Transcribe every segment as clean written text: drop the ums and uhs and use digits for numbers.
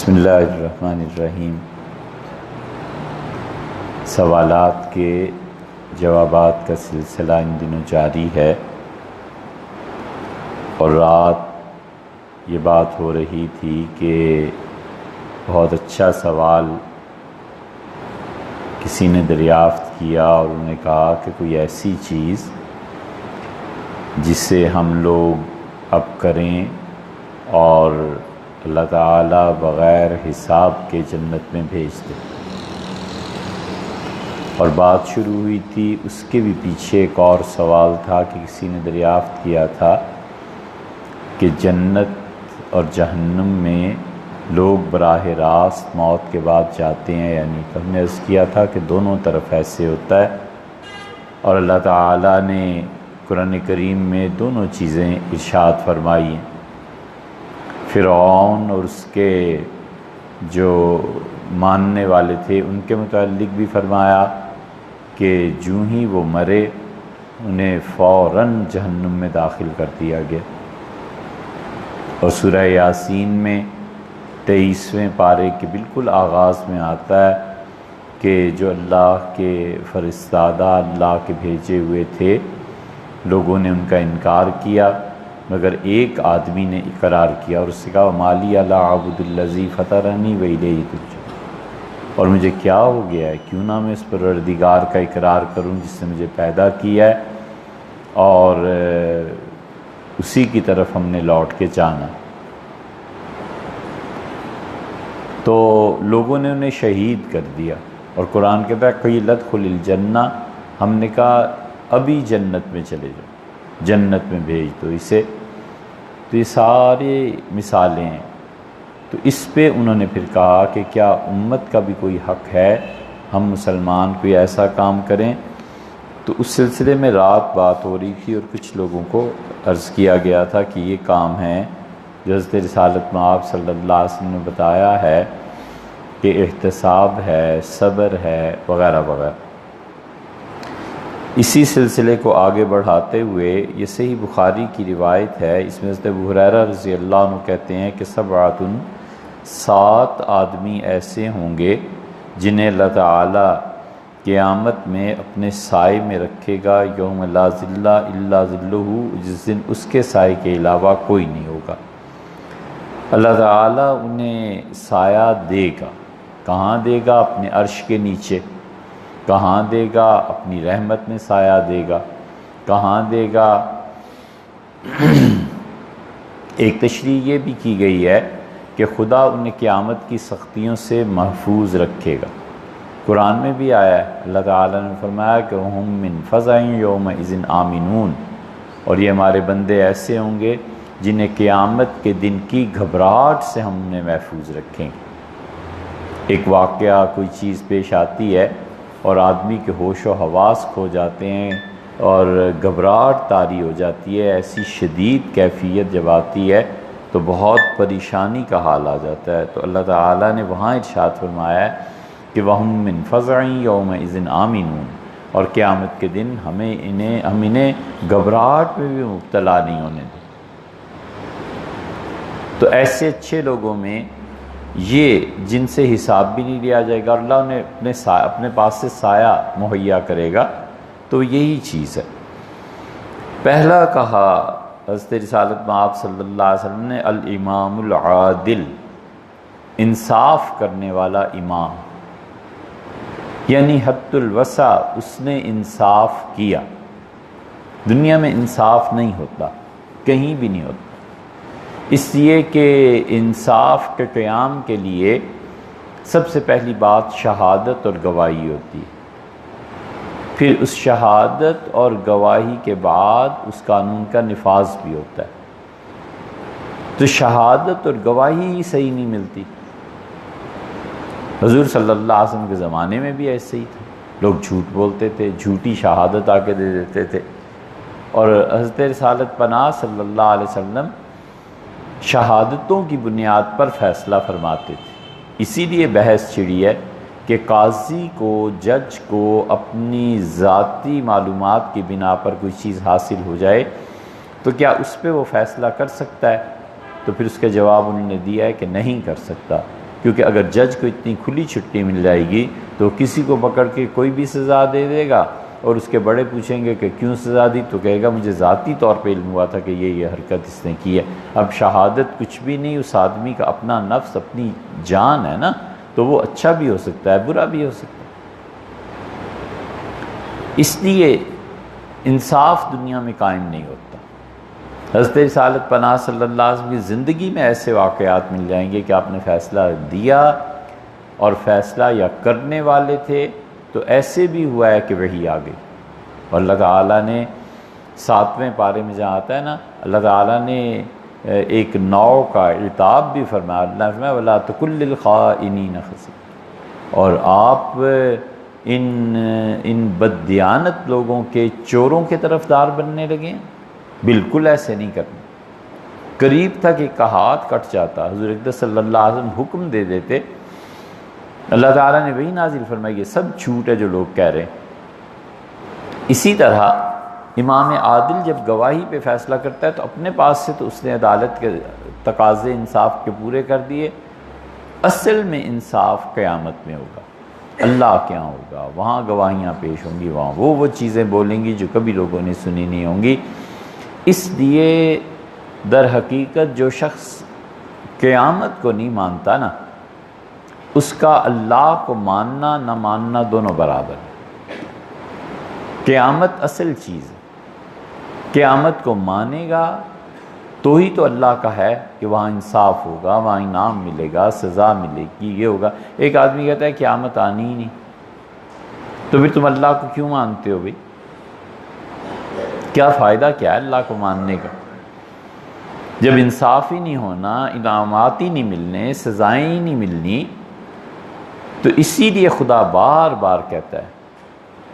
بسم اللہ الرحمن الرحیم۔ سوالات کے جوابات کا سلسلہ ان دنوں جاری ہے، اور رات یہ بات ہو رہی تھی کہ بہت اچھا سوال کسی نے دریافت کیا، اور انہوں نے کہا کہ کوئی ایسی چیز جسے ہم لوگ اب کریں اور اللہ تعالیٰ بغیر حساب کے جنت میں بھیج دے۔ اور بات شروع ہوئی تھی، اس کے بھی پیچھے ایک اور سوال تھا کہ کسی نے دریافت کیا تھا کہ جنت اور جہنم میں لوگ براہ راست موت کے بعد جاتے ہیں یعنی تو ہم نے عرض کیا تھا کہ دونوں طرف ایسے ہوتا ہے، اور اللہ تعالیٰ نے قرآن کریم میں دونوں چیزیں ارشاد فرمائی ہیں۔ فرعون اور اس کے جو ماننے والے تھے ان کے متعلق بھی فرمایا کہ جوں ہی وہ مرے انہیں فوراً جہنم میں داخل کر دیا گیا۔ اور سورہ یاسین میں 23ویں پارے کے بالکل آغاز میں آتا ہے کہ جو اللہ کے فرستادہ، اللہ کے بھیجے ہوئے تھے، لوگوں نے ان کا انکار کیا، مگر ایک آدمی نے اقرار کیا اور اس سے کہا مالی لا اعبد الذی فطرنی والیہ ترجعون، اور مجھے کیا ہو گیا ہے، کیوں نہ میں اس پروردگار کا اقرار کروں جس نے مجھے پیدا کیا ہے، اور اسی کی طرف ہم نے لوٹ کے جانا۔ تو لوگوں نے انہیں شہید کر دیا، اور قرآن کہتا ہے قیل ادخل الجنہ، ہم نے کہا ابھی جنت میں چلے جاؤ، جنت میں بھیج دو اسے۔ تو یہ سارے مثالیں ہیں۔ تو اس پہ انہوں نے پھر کہا کہ کیا امت کا بھی کوئی حق ہے، ہم مسلمان کوئی ایسا کام کریں؟ تو اس سلسلے میں رات بات ہو رہی تھی، اور کچھ لوگوں کو عرض کیا گیا تھا کہ یہ کام ہے جو حضرت رسالت مآب صلی اللہ علیہ وسلم نے بتایا ہے کہ احتساب ہے، صبر ہے، وغیرہ وغیرہ۔ اسی سلسلے کو آگے بڑھاتے ہوئے یہ صحیح بخاری کی روایت ہے، اس میں حضرت ابو ہریرہ رضی اللہ عنہ کہتے ہیں کہ سبعۃ، 7 آدمی ایسے ہوں گے جنہیں اللہ تعالی قیامت میں اپنے سائے میں رکھے گا، یوم لا ظل الا ظلہ، جس دن اس کے سائے کے علاوہ کوئی نہیں ہوگا۔ اللہ تعالی انہیں سایہ دے گا، کہاں دے گا؟ اپنے عرش کے نیچے۔ کہاں دے گا؟ اپنی رحمت میں سایہ دے گا۔ کہاں دے گا؟ ایک تشریح یہ بھی کی گئی ہے کہ خدا انہیں قیامت کی سختیوں سے محفوظ رکھے گا۔ قرآن میں بھی آیا ہے، اللہ تعالیٰ نے فرمایا کہ ہم من فزع یومئذ آمنون، اور یہ ہمارے بندے ایسے ہوں گے جنہیں قیامت کے دن کی گھبراہٹ سے ہم انہیں محفوظ رکھیں گے۔ ایک واقعہ، کوئی چیز پیش آتی ہے اور آدمی کے ہوش و حواس کھو جاتے ہیں اور گھبراہٹ طاری ہو جاتی ہے، ایسی شدید کیفیت جب آتی ہے تو بہت پریشانی کا حال آ جاتا ہے۔ تو اللہ تعالیٰ نے وہاں ارشاد فرمایا ہے کہ وَهُم مِّن فَزْعٍ يَوْمَئِذٍ آمِنُونَ، اور قیامت کے دن ہم انہیں گھبراہٹ میں بھی مبتلا نہیں ہونے دیں۔ تو ایسے اچھے لوگوں میں یہ جن سے حساب بھی نہیں لیا جائے گا، اور اللہ انہیں اپنے پاس سے سایہ مہیا کرے گا، تو یہی چیز ہے۔ پہلا کہا حضرت رسالت مآب صلی اللہ علیہ وسلم نے الامام العادل، انصاف کرنے والا امام، یعنی حد الوسع اس نے انصاف کیا۔ دنیا میں انصاف نہیں ہوتا، کہیں بھی نہیں ہوتا، اس لیے کہ انصاف کے قیام کے لیے سب سے پہلی بات شہادت اور گواہی ہوتی ہے، پھر اس شہادت اور گواہی کے بعد اس قانون کا نفاذ بھی ہوتا ہے۔ تو شہادت اور گواہی ہی صحیح نہیں ملتی۔ حضور صلی اللہ علیہ وسلم کے زمانے میں بھی ایسے ہی تھا، لوگ جھوٹ بولتے تھے، جھوٹی شہادت آ کے دے دیتے تھے، اور حضرت رسالت پناہ صلی اللہ علیہ وسلم شہادتوں کی بنیاد پر فیصلہ فرماتے تھے۔ اسی لیے بحث چھڑی ہے کہ قاضی کو، جج کو اپنی ذاتی معلومات کی بنا پر کوئی چیز حاصل ہو جائے تو کیا اس پہ وہ فیصلہ کر سکتا ہے؟ تو پھر اس کا جواب انہوں نے دیا ہے کہ نہیں کر سکتا، کیونکہ اگر جج کو اتنی کھلی چھٹی مل جائے گی تو کسی کو پکڑ کے کوئی بھی سزا دے دے گا، اور اس کے بڑے پوچھیں گے کہ کیوں سزا دی، تو کہے گا مجھے ذاتی طور پہ علم ہوا تھا کہ یہ حرکت اس نے کی ہے۔ اب شہادت کچھ بھی نہیں، اس آدمی کا اپنا نفس، اپنی جان ہے نا، تو وہ اچھا بھی ہو سکتا ہے، برا بھی ہو سکتا ہے۔ اس لیے انصاف دنیا میں قائم نہیں ہوتا۔ حضرت رسالت پناہ صلی اللہ علیہ وسلم کی زندگی میں ایسے واقعات مل جائیں گے کہ آپ نے فیصلہ دیا اور فیصلہ یا کرنے والے تھے تو ایسے بھی ہوا ہے کہ وحی آ گئی، اور اللہ تعالیٰ نے 7ویں پارے میں جہاں آتا ہے نا، اللہ تعالیٰ نے ایک نوع کا عتاب بھی فرمایا، اللہ نے فرمایا وَلَا تَكُن لِّلْخَائِنِينَ خَصِيمًا، اور آپ ان بددیانت لوگوں کے چوروں کے طرفدار بننے لگے ہیں۔ بالکل ایسے نہیں کرنا۔ قریب تھا کہ ایک کا ہاتھ کٹ جاتا، حضور اقدس صلی اللہ علیہ وسلم حکم دے دیتے، اللہ تعالیٰ نے وہی نازل فرمائی یہ سب جھوٹ ہے جو لوگ کہہ رہے ہیں۔ اسی طرح امام عادل جب گواہی پہ فیصلہ کرتا ہے تو اپنے پاس سے تو اس نے عدالت کے تقاضے انصاف کے پورے کر دیے، اصل میں انصاف قیامت میں ہوگا، اللہ کے یہاں ہوگا، وہاں گواہیاں پیش ہوں گی، وہاں وہ چیزیں بولیں گی جو کبھی لوگوں نے سنی نہیں ہوں گی۔ اس لیے در حقیقت جو شخص قیامت کو نہیں مانتا نا، اس کا اللہ کو ماننا نہ ماننا دونوں برابر ہے۔ قیامت اصل چیز ہے، قیامت کو مانے گا تو ہی تو اللہ کا ہے کہ وہاں انصاف ہوگا، وہاں انعام ملے گا، سزا ملے گی، یہ ہوگا۔ ایک آدمی کہتا ہے قیامت آنی ہی نہیں، تو پھر تم اللہ کو کیوں مانتے ہو بھائی؟ کیا فائدہ کیا ہے اللہ کو ماننے کا؟ جب انصاف ہی نہیں ہونا، انعامات ہی نہیں ملنے، سزائیں ہی نہیں ملنی، تو اسی لیے خدا بار بار کہتا ہے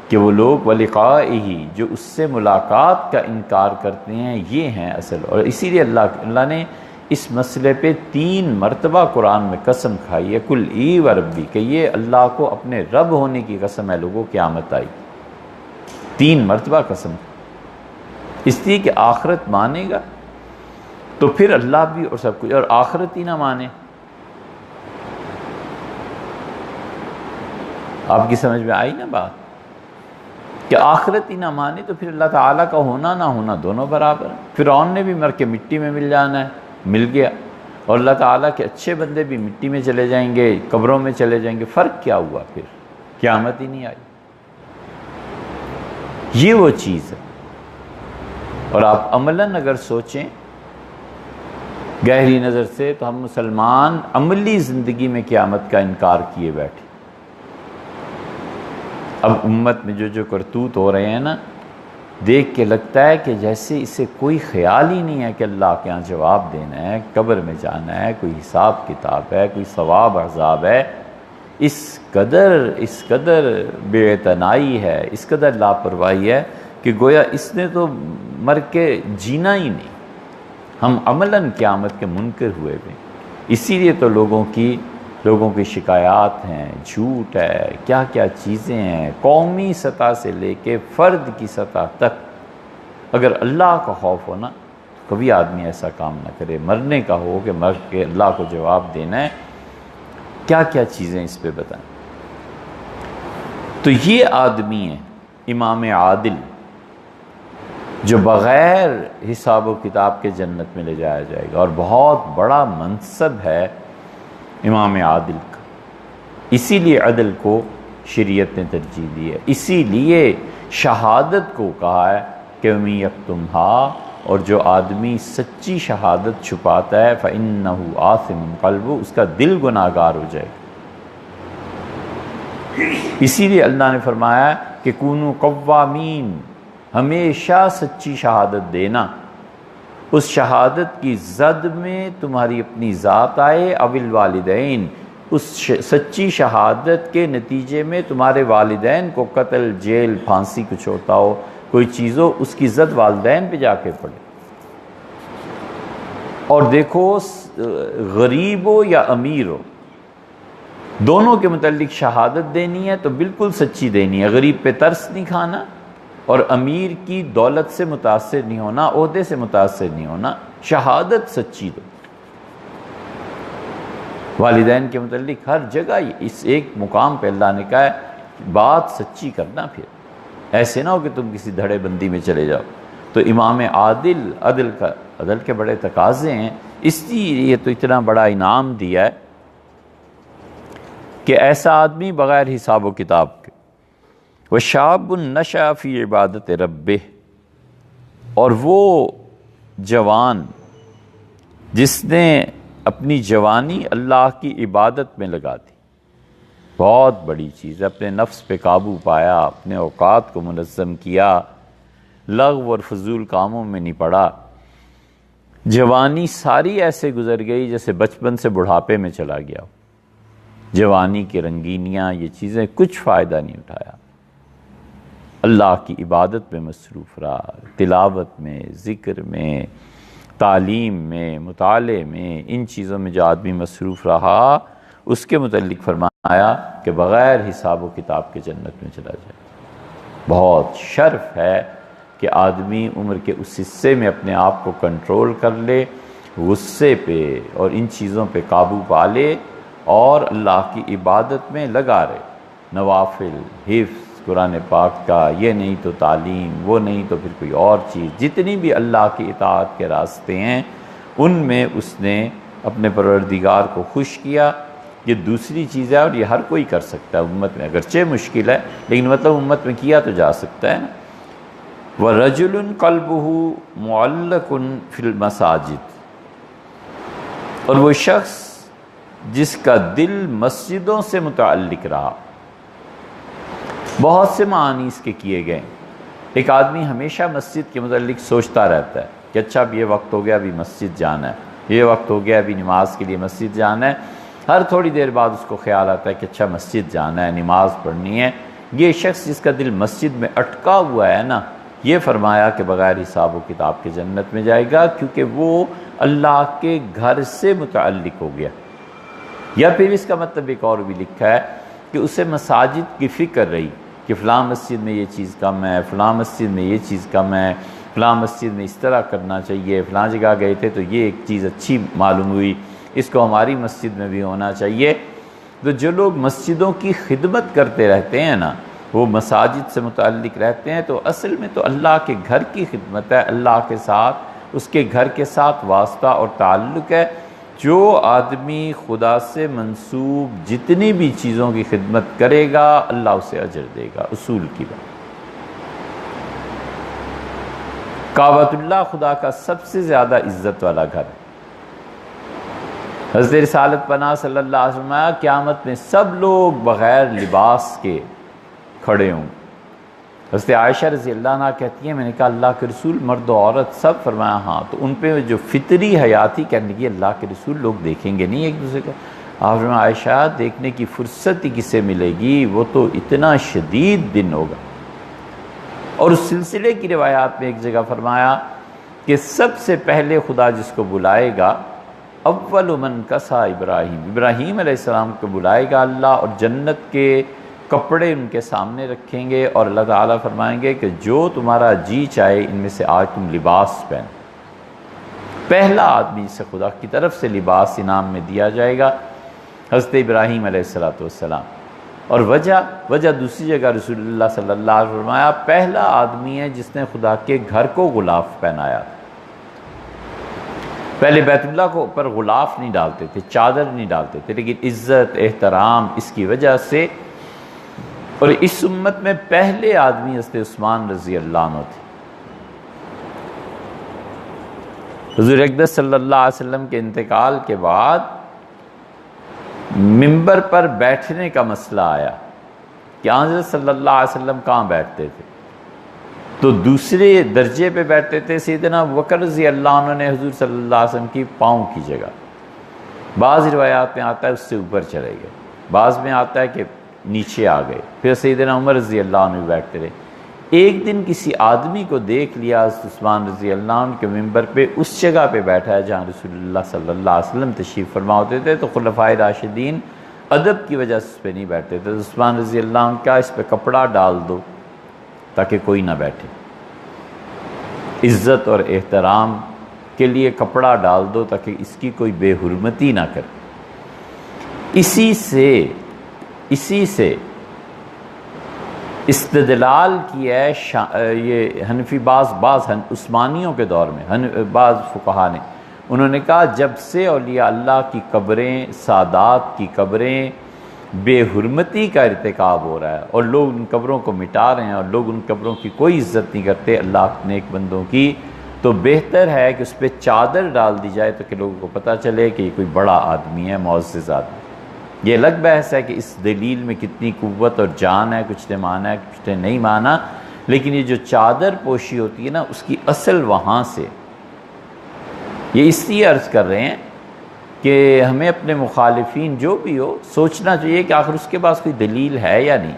کہ وہ لوگ وَلِقَائِهِ جو اس سے ملاقات کا انکار کرتے ہیں یہ ہیں اصل۔ اور اسی لیے اللہ نے اس مسئلے پہ 3 مرتبہ قرآن میں قسم کھائی ہے، قُلْ ای وَرَبِّی، کہ یہ اللہ کو اپنے رب ہونے کی قسم ہے لوگوں، قیامت آئی۔ 3 مرتبہ قسم، اس لیے کہ آخرت مانے گا تو پھر اللہ بھی اور سب کچھ، اور آخرت ہی نہ مانے، آپ کی سمجھ میں آئی نا بات، کہ آخرت ہی نہ مانے تو پھر اللہ تعالیٰ کا ہونا نہ ہونا دونوں برابر ہیں۔ فرعون نے بھی مر کے مٹی میں مل جانا ہے، مل گیا، اور اللہ تعالیٰ کے اچھے بندے بھی مٹی میں چلے جائیں گے، قبروں میں چلے جائیں گے، فرق کیا ہوا؟ پھر قیامت ہی نہیں آئی۔ یہ وہ چیز ہے۔ اور آپ عملاً اگر سوچیں گہری نظر سے تو ہم مسلمان عملی زندگی میں قیامت کا انکار کیے بیٹھے۔ اب امت میں جو کرتوت ہو رہے ہیں نا، دیکھ کے لگتا ہے کہ جیسے اسے کوئی خیال ہی نہیں ہے کہ اللہ کے یہاں جواب دینا ہے، قبر میں جانا ہے، کوئی حساب کتاب ہے، کوئی ثواب عذاب ہے۔ اس قدر بے اعتنائی ہے، اس قدر لاپرواہی ہے کہ گویا اس نے تو مر کے جینا ہی نہیں۔ ہم عملاً قیامت کے منکر ہوئے ہوئے، اسی لیے تو لوگوں کی شکایات ہیں، جھوٹ ہے، کیا کیا چیزیں ہیں، قومی سطح سے لے کے فرد کی سطح تک۔ اگر اللہ کا خوف ہو نا تو کبھی آدمی ایسا کام نہ کرے، مرنے کا ہو کہ مر کے اللہ کو جواب دینا ہے۔ کیا کیا چیزیں اس پہ بتائیں۔ تو یہ آدمی ہے امام عادل جو بغیر حساب و کتاب کے جنت میں لے جایا جائے گا، اور بہت بڑا منصب ہے امام عادل کا۔ اسی لیے عدل کو شریعت نے ترجیح دی ہے، اسی لیے شہادت کو کہا ہے کہ وَمَن یکتمھا، اور جو آدمی سچی شہادت چھپاتا ہے فَإِنَّهُ آثِمٌ قَلْبُهُ، اس کا دل گناہ گار ہو جائے گا۔ اسی لیے اللہ نے فرمایا کہ کونوا قوامین، ہمیشہ سچی شہادت دینا، اس شہادت کی زد میں تمہاری اپنی ذات آئے، اول والدین، اس سچی شہادت کے نتیجے میں تمہارے والدین کو قتل، جیل، پھانسی کچھ ہوتا ہو، کوئی چیز ہو، اس کی زد والدین پہ جا کے پڑے۔ اور دیکھو غریب ہو یا امیر ہو، دونوں کے متعلق شہادت دینی ہے تو بالکل سچی دینی ہے، غریب پہ ترس نہیں کھانا، اور امیر کی دولت سے متاثر نہیں ہونا، عہدے سے متاثر نہیں ہونا، شہادت سچی دو۔ والدین کے متعلق ہر جگہ اس ایک مقام پہ اللہ نے کہا ہے بات سچی کرنا، پھر ایسے نہ ہو کہ تم کسی دھڑے بندی میں چلے جاؤ۔ تو امام عدل کے بڑے تقاضے ہیں، اس لیے تو اتنا بڑا انعام دیا ہے کہ ایسا آدمی بغیر حساب و کتاب کے، وَشَابٌ نَشَأَ فِي عِبَادَةِ رَبِّهِ، اور وہ جوان جس نے اپنی جوانی اللہ کی عبادت میں لگا دی، بہت بڑی چیز ہے، اپنے نفس پہ قابو پایا، اپنے اوقات کو منظم کیا، لغو اور فضول کاموں میں نہیں پڑا۔ جوانی ساری ایسے گزر گئی جیسے بچپن سے بڑھاپے میں چلا گیا، جوانی کی رنگینیاں یہ چیزیں کچھ فائدہ نہیں اٹھایا، اللہ کی عبادت میں مصروف رہا، تلاوت میں، ذکر میں، تعلیم میں، مطالعے میں، ان چیزوں میں جو آدمی مصروف رہا اس کے متعلق فرمایا کہ بغیر حساب و کتاب کے جنت میں چلا جائے۔ بہت شرف ہے کہ آدمی عمر کے اس حصے میں اپنے آپ کو کنٹرول کر لے، غصے پہ اور ان چیزوں پہ قابو پا لے اور اللہ کی عبادت میں لگا رہے، نوافل، حفظ قرآن پاک کا، یہ نہیں تو تعلیم، وہ نہیں تو پھر کوئی اور چیز، جتنی بھی اللہ کی اطاعت کے راستے ہیں ان میں اس نے اپنے پروردگار کو خوش کیا۔ یہ دوسری چیز ہے اور یہ ہر کوئی کر سکتا ہے امت میں، اگرچہ مشکل ہے لیکن مطلب امت میں کیا تو جا سکتا ہے نا۔ وَرَجُلٌ قَلْبُهُ مُعَلَّقٌ فِي الْمَسَاجِدِ، اور وہ شخص جس کا دل مسجدوں سے متعلق رہا۔ بہت سے معنی اس کے کیے گئے، ایک آدمی ہمیشہ مسجد کے متعلق سوچتا رہتا ہے کہ اچھا اب یہ وقت ہو گیا ابھی مسجد جانا ہے، یہ وقت ہو گیا ابھی نماز کے لیے مسجد جانا ہے، ہر تھوڑی دیر بعد اس کو خیال آتا ہے کہ اچھا مسجد جانا ہے، نماز پڑھنی ہے۔ یہ شخص جس کا دل مسجد میں اٹکا ہوا ہے نا، یہ فرمایا کہ بغیر حساب و کتاب کے جنت میں جائے گا، کیونکہ وہ اللہ کے گھر سے متعلق ہو گیا۔ یا پھر اس کا مطلب ایک اور بھی لکھا ہے کہ اسے مساجد کی فکر رہی کہ فلاں مسجد میں یہ چیز کم ہے، فلاں مسجد میں یہ چیز کم ہے، فلاں مسجد میں اس طرح کرنا چاہیے، فلاں جگہ گئے تھے تو یہ ایک چیز اچھی معلوم ہوئی، اس کو ہماری مسجد میں بھی ہونا چاہیے۔ تو جو لوگ مسجدوں کی خدمت کرتے رہتے ہیں نا، وہ مساجد سے متعلق رہتے ہیں، تو اصل میں تو اللہ کے گھر کی خدمت ہے، اللہ کے ساتھ، اس کے گھر کے ساتھ واسطہ اور تعلق ہے۔ جو آدمی خدا سے منسوب جتنی بھی چیزوں کی خدمت کرے گا اللہ اسے اجر دے گا، اصول کی بات۔ کعبۃ اللہ خدا کا سب سے زیادہ عزت والا گھر ہے۔ حضرت رسالت پناہ صلی اللہ علیہ وسلم قیامت میں سب لوگ بغیر لباس کے کھڑے ہوں۔ حضرت عائشہ رضی اللہ عنہ کہتی ہیں میں نے کہا اللہ کے رسول مرد و عورت سب؟ فرمایا ہاں۔ تو ان پہ جو فطری حیاتی کہنے لگی اللہ کے رسول لوگ دیکھیں گے نہیں ایک دوسرے کو؟ آپ فرمایا عائشہ دیکھنے کی فرصت ہی کسے ملے گی، وہ تو اتنا شدید دن ہوگا۔ اور اس سلسلے کی روایات میں ایک جگہ فرمایا کہ سب سے پہلے خدا جس کو بلائے گا اول من کسا ابراہیم علیہ السلام کو بلائے گا اللہ، اور جنت کے کپڑے ان کے سامنے رکھیں گے اور اللہ تعالیٰ فرمائیں گے کہ جو تمہارا جی چاہے ان میں سے آج تم لباس پہن۔ پہلا آدمی سے خدا کی طرف سے لباس انعام میں دیا جائے گا حضرت ابراہیم علیہ السلام۔ اور وجہ دوسری جگہ رسول اللہ صلی اللہ علیہ وسلم فرمایا پہلا آدمی ہے جس نے خدا کے گھر کو غلاف پہنایا۔ پہلے بیت اللہ کو اوپر غلاف نہیں ڈالتے تھے، چادر نہیں ڈالتے تھے، لیکن عزت احترام اس کی وجہ سے، اور اس امت میں پہلے آدمی حضرت عثمان رضی اللہ عنہ تھے۔ حضور اقدس صلی اللہ علیہ وسلم کے انتقال کے بعد ممبر پر بیٹھنے کا مسئلہ آیا کہ حضرت صلی اللہ علیہ وسلم کہاں بیٹھتے تھے، تو دوسرے درجے پہ بیٹھتے تھے۔ سیدنا ابوبکر رضی اللہ عنہ نے حضور صلی اللہ علیہ وسلم کی پاؤں کی جگہ، بعض روایات میں آتا ہے اس سے اوپر چلے گئے، بعض میں آتا ہے کہ نیچے آ گئے، پھر سیدنا عمر رضی اللہ عنہ بیٹھتے رہے۔ ایک دن کسی آدمی کو دیکھ لیا حضرت عثمان رضی اللہ عنہ کے ممبر پہ اس جگہ پہ بیٹھا ہے جہاں رسول اللہ صلی اللہ علیہ وسلم تشریف فرما ہوتے تھے، تو خلفائے راشدین ادب کی وجہ سے اس پہ نہیں بیٹھتے تھے۔ عثمان رضی اللہ عنہ کیا اس پہ کپڑا ڈال دو تاکہ کوئی نہ بیٹھے، عزت اور احترام کے لیے کپڑا ڈال دو تاکہ اس کی کوئی بے حرمتی نہ کرے۔ اسی سے استدلال کیا ہے یہ حنفی بعض عثمانیوں کے دور میں بعض فقہا نے، انہوں نے کہا جب سے اولیاء اللہ کی قبریں، سادات کی قبریں بے حرمتی کا ارتکاب ہو رہا ہے اور لوگ ان قبروں کو مٹا رہے ہیں اور لوگ ان قبروں کی کوئی عزت نہیں کرتے اللہ کے نیک بندوں کی، تو بہتر ہے کہ اس پہ چادر ڈال دی جائے تو کہ لوگوں کو پتہ چلے کہ یہ کوئی بڑا آدمی ہے، معزز آدمی۔ یہ الگ بحث ہے کہ اس دلیل میں کتنی قوت اور جان ہے، کچھ نے مانا ہے کچھ نے نہیں مانا، لیکن یہ جو چادر پوشی ہوتی ہے نا اس کی اصل وہاں سے، یہ اس لیے عرض کر رہے ہیں کہ ہمیں اپنے مخالفین جو بھی ہو سوچنا چاہیے کہ آخر اس کے پاس کوئی دلیل ہے یا نہیں۔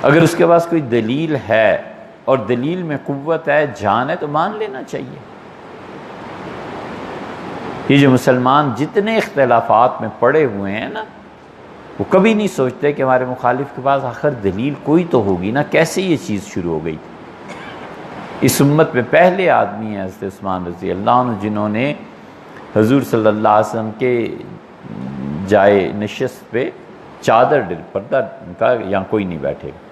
اگر اس کے پاس کوئی دلیل ہے اور دلیل میں قوت ہے، جان ہے، تو مان لینا چاہیے۔ یہ جو مسلمان جتنے اختلافات میں پڑے ہوئے ہیں نا، وہ کبھی نہیں سوچتے کہ ہمارے مخالف کے پاس آخر دلیل کوئی تو ہوگی نا، کیسے یہ چیز شروع ہو گئی تھی۔ اس امت میں پہلے آدمی ہیں حضرت عثمان رضی اللہ عنہ، جنہوں نے حضور صلی اللہ علیہ وسلم کے جائے نشست پہ چادر پردہ کا یہاں کوئی نہیں بیٹھے گا۔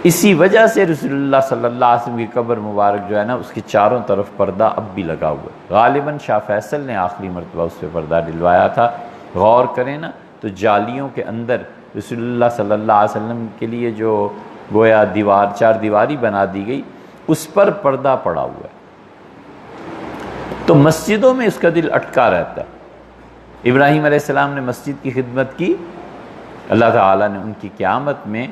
اسی وجہ سے رسول اللہ صلی اللہ علیہ وسلم کی قبر مبارک جو ہے نا اس کی چاروں طرف پردہ اب بھی لگا ہوا ہے۔ غالباً شاہ فیصل نے آخری مرتبہ اس پہ پردہ ڈلوایا تھا۔ غور کریں نا تو جالیوں کے اندر رسول اللہ صلی اللہ علیہ وسلم کے لیے جو گویا چار دیواری بنا دی گئی، اس پر پردہ پڑا ہوا ہے۔ تو مسجدوں میں اس کا دل اٹکا رہتا ہے۔ ابراہیم علیہ السلام نے مسجد کی خدمت کی، اللہ تعالیٰ نے ان کی قیامت میں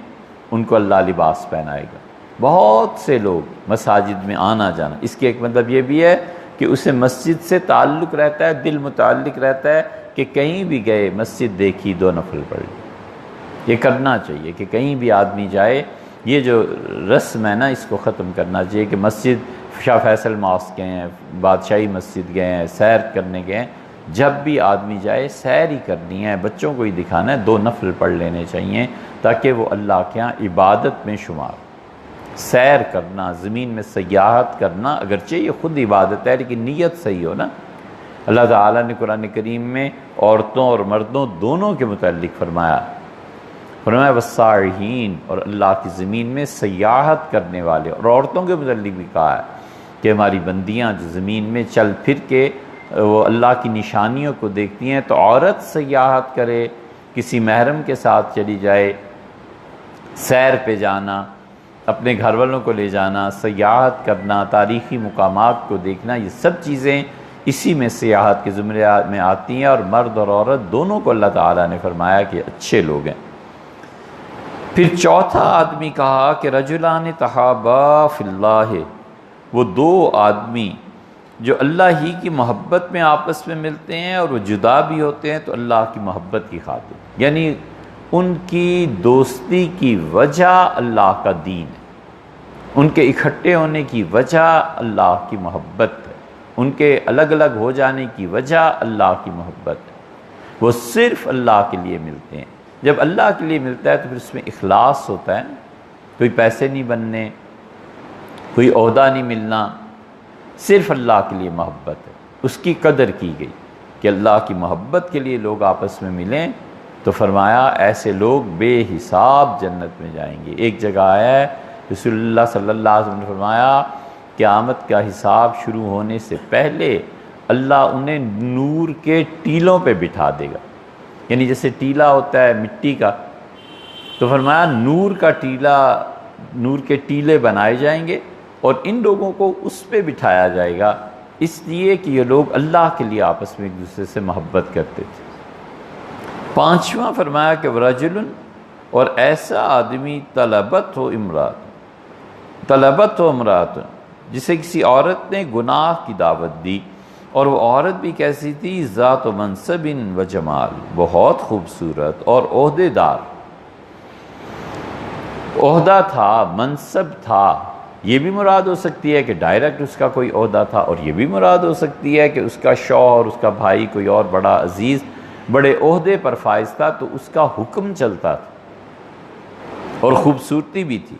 ان کو اللہ لباس پہنائے گا۔ بہت سے لوگ مساجد میں آنا جانا، اس کے ایک مطلب یہ بھی ہے کہ اسے مسجد سے تعلق رہتا ہے، دل متعلق رہتا ہے کہ کہیں بھی گئے مسجد دیکھی 2 نفل پڑھ لی۔ یہ کرنا چاہیے کہ کہیں بھی آدمی جائے، یہ جو رسم ہے نا اس کو ختم کرنا چاہیے کہ مسجد شاہ فیصل ماسک گئے ہیں، بادشاہی مسجد گئے ہیں، سیر کرنے گئے ہیں، جب بھی آدمی جائے سیر ہی کرنی ہے، بچوں کو ہی دکھانا ہے، 2 نفل پڑھ لینے چاہیے تاکہ وہ اللہ کے ہاں عبادت میں شمار۔ سیر کرنا، زمین میں سیاحت کرنا، اگرچہ یہ خود عبادت ہے لیکن نیت صحیح ہو نا۔ اللہ تعالیٰ نے قرآن کریم میں عورتوں اور مردوں دونوں کے متعلق فرمایا والسائحین، اور اللہ کی زمین میں سیاحت کرنے والے، اور عورتوں کے متعلق بھی کہا ہے کہ ہماری بندیاں جو زمین میں چل پھر کے وہ اللہ کی نشانیوں کو دیکھتی ہیں، تو عورت سیاحت کرے، کسی محرم کے ساتھ چلی جائے، سیر پہ جانا، اپنے گھر والوں کو لے جانا، سیاحت کرنا، تاریخی مقامات کو دیکھنا، یہ سب چیزیں اسی میں سیاحت کے زمرے میں آتی ہیں، اور مرد اور عورت دونوں کو اللہ تعالیٰ نے فرمایا کہ اچھے لوگ ہیں۔ پھر چوتھا آدمی کہا کہ رجلان تحابا فی اللہ، وہ 2 آدمی جو اللہ ہی کی محبت میں آپس میں ملتے ہیں اور وہ جدا بھی ہوتے ہیں تو اللہ کی محبت کی خاطر، یعنی ان کی دوستی کی وجہ اللہ کا دین ہے، ان کے اکٹھے ہونے کی وجہ اللہ کی محبت ہے، ان کے الگ الگ ہو جانے کی وجہ اللہ کی محبت ہے، وہ صرف اللہ کے لیے ملتے ہیں۔ جب اللہ کے لیے ملتا ہے تو پھر اس میں اخلاص ہوتا ہے، کوئی پیسے نہیں بننے، کوئی عہدہ نہیں ملنا، صرف اللہ کے لیے محبت ہے، اس کی قدر کی گئی کہ اللہ کی محبت کے لیے لوگ آپس میں ملیں، تو فرمایا ایسے لوگ بے حساب جنت میں جائیں گے۔ ایک جگہ ہے رسول اللہ صلی اللہ علیہ وسلم نے فرمایا قیامت کا حساب شروع ہونے سے پہلے اللہ انہیں نور کے ٹیلوں پہ بٹھا دے گا، یعنی جیسے ٹیلا ہوتا ہے مٹی کا، تو فرمایا نور کا ٹیلا، نور کے ٹیلے بنائے جائیں گے اور ان لوگوں کو اس پہ بٹھایا جائے گا، اس لیے کہ یہ لوگ اللہ کے لیے آپس میں ایک دوسرے سے محبت کرتے تھے۔ 5واں فرمایا کہ رجل، اور ایسا آدمی طلبت ہو امرات، جسے کسی عورت نے گناہ کی دعوت دی، اور وہ عورت بھی کیسی تھی؟ ذات و منصب و جمال، بہت خوبصورت اور عہدے دار، عہدہ تھا، منصب تھا۔ یہ بھی مراد ہو سکتی ہے کہ ڈائریکٹ اس کا کوئی عہدہ تھا، اور یہ بھی مراد ہو سکتی ہے کہ اس کا شوہر، اس کا بھائی، کوئی اور بڑا عزیز بڑے عہدے پر فائز تھا تو اس کا حکم چلتا تھا، اور خوبصورتی بھی تھی،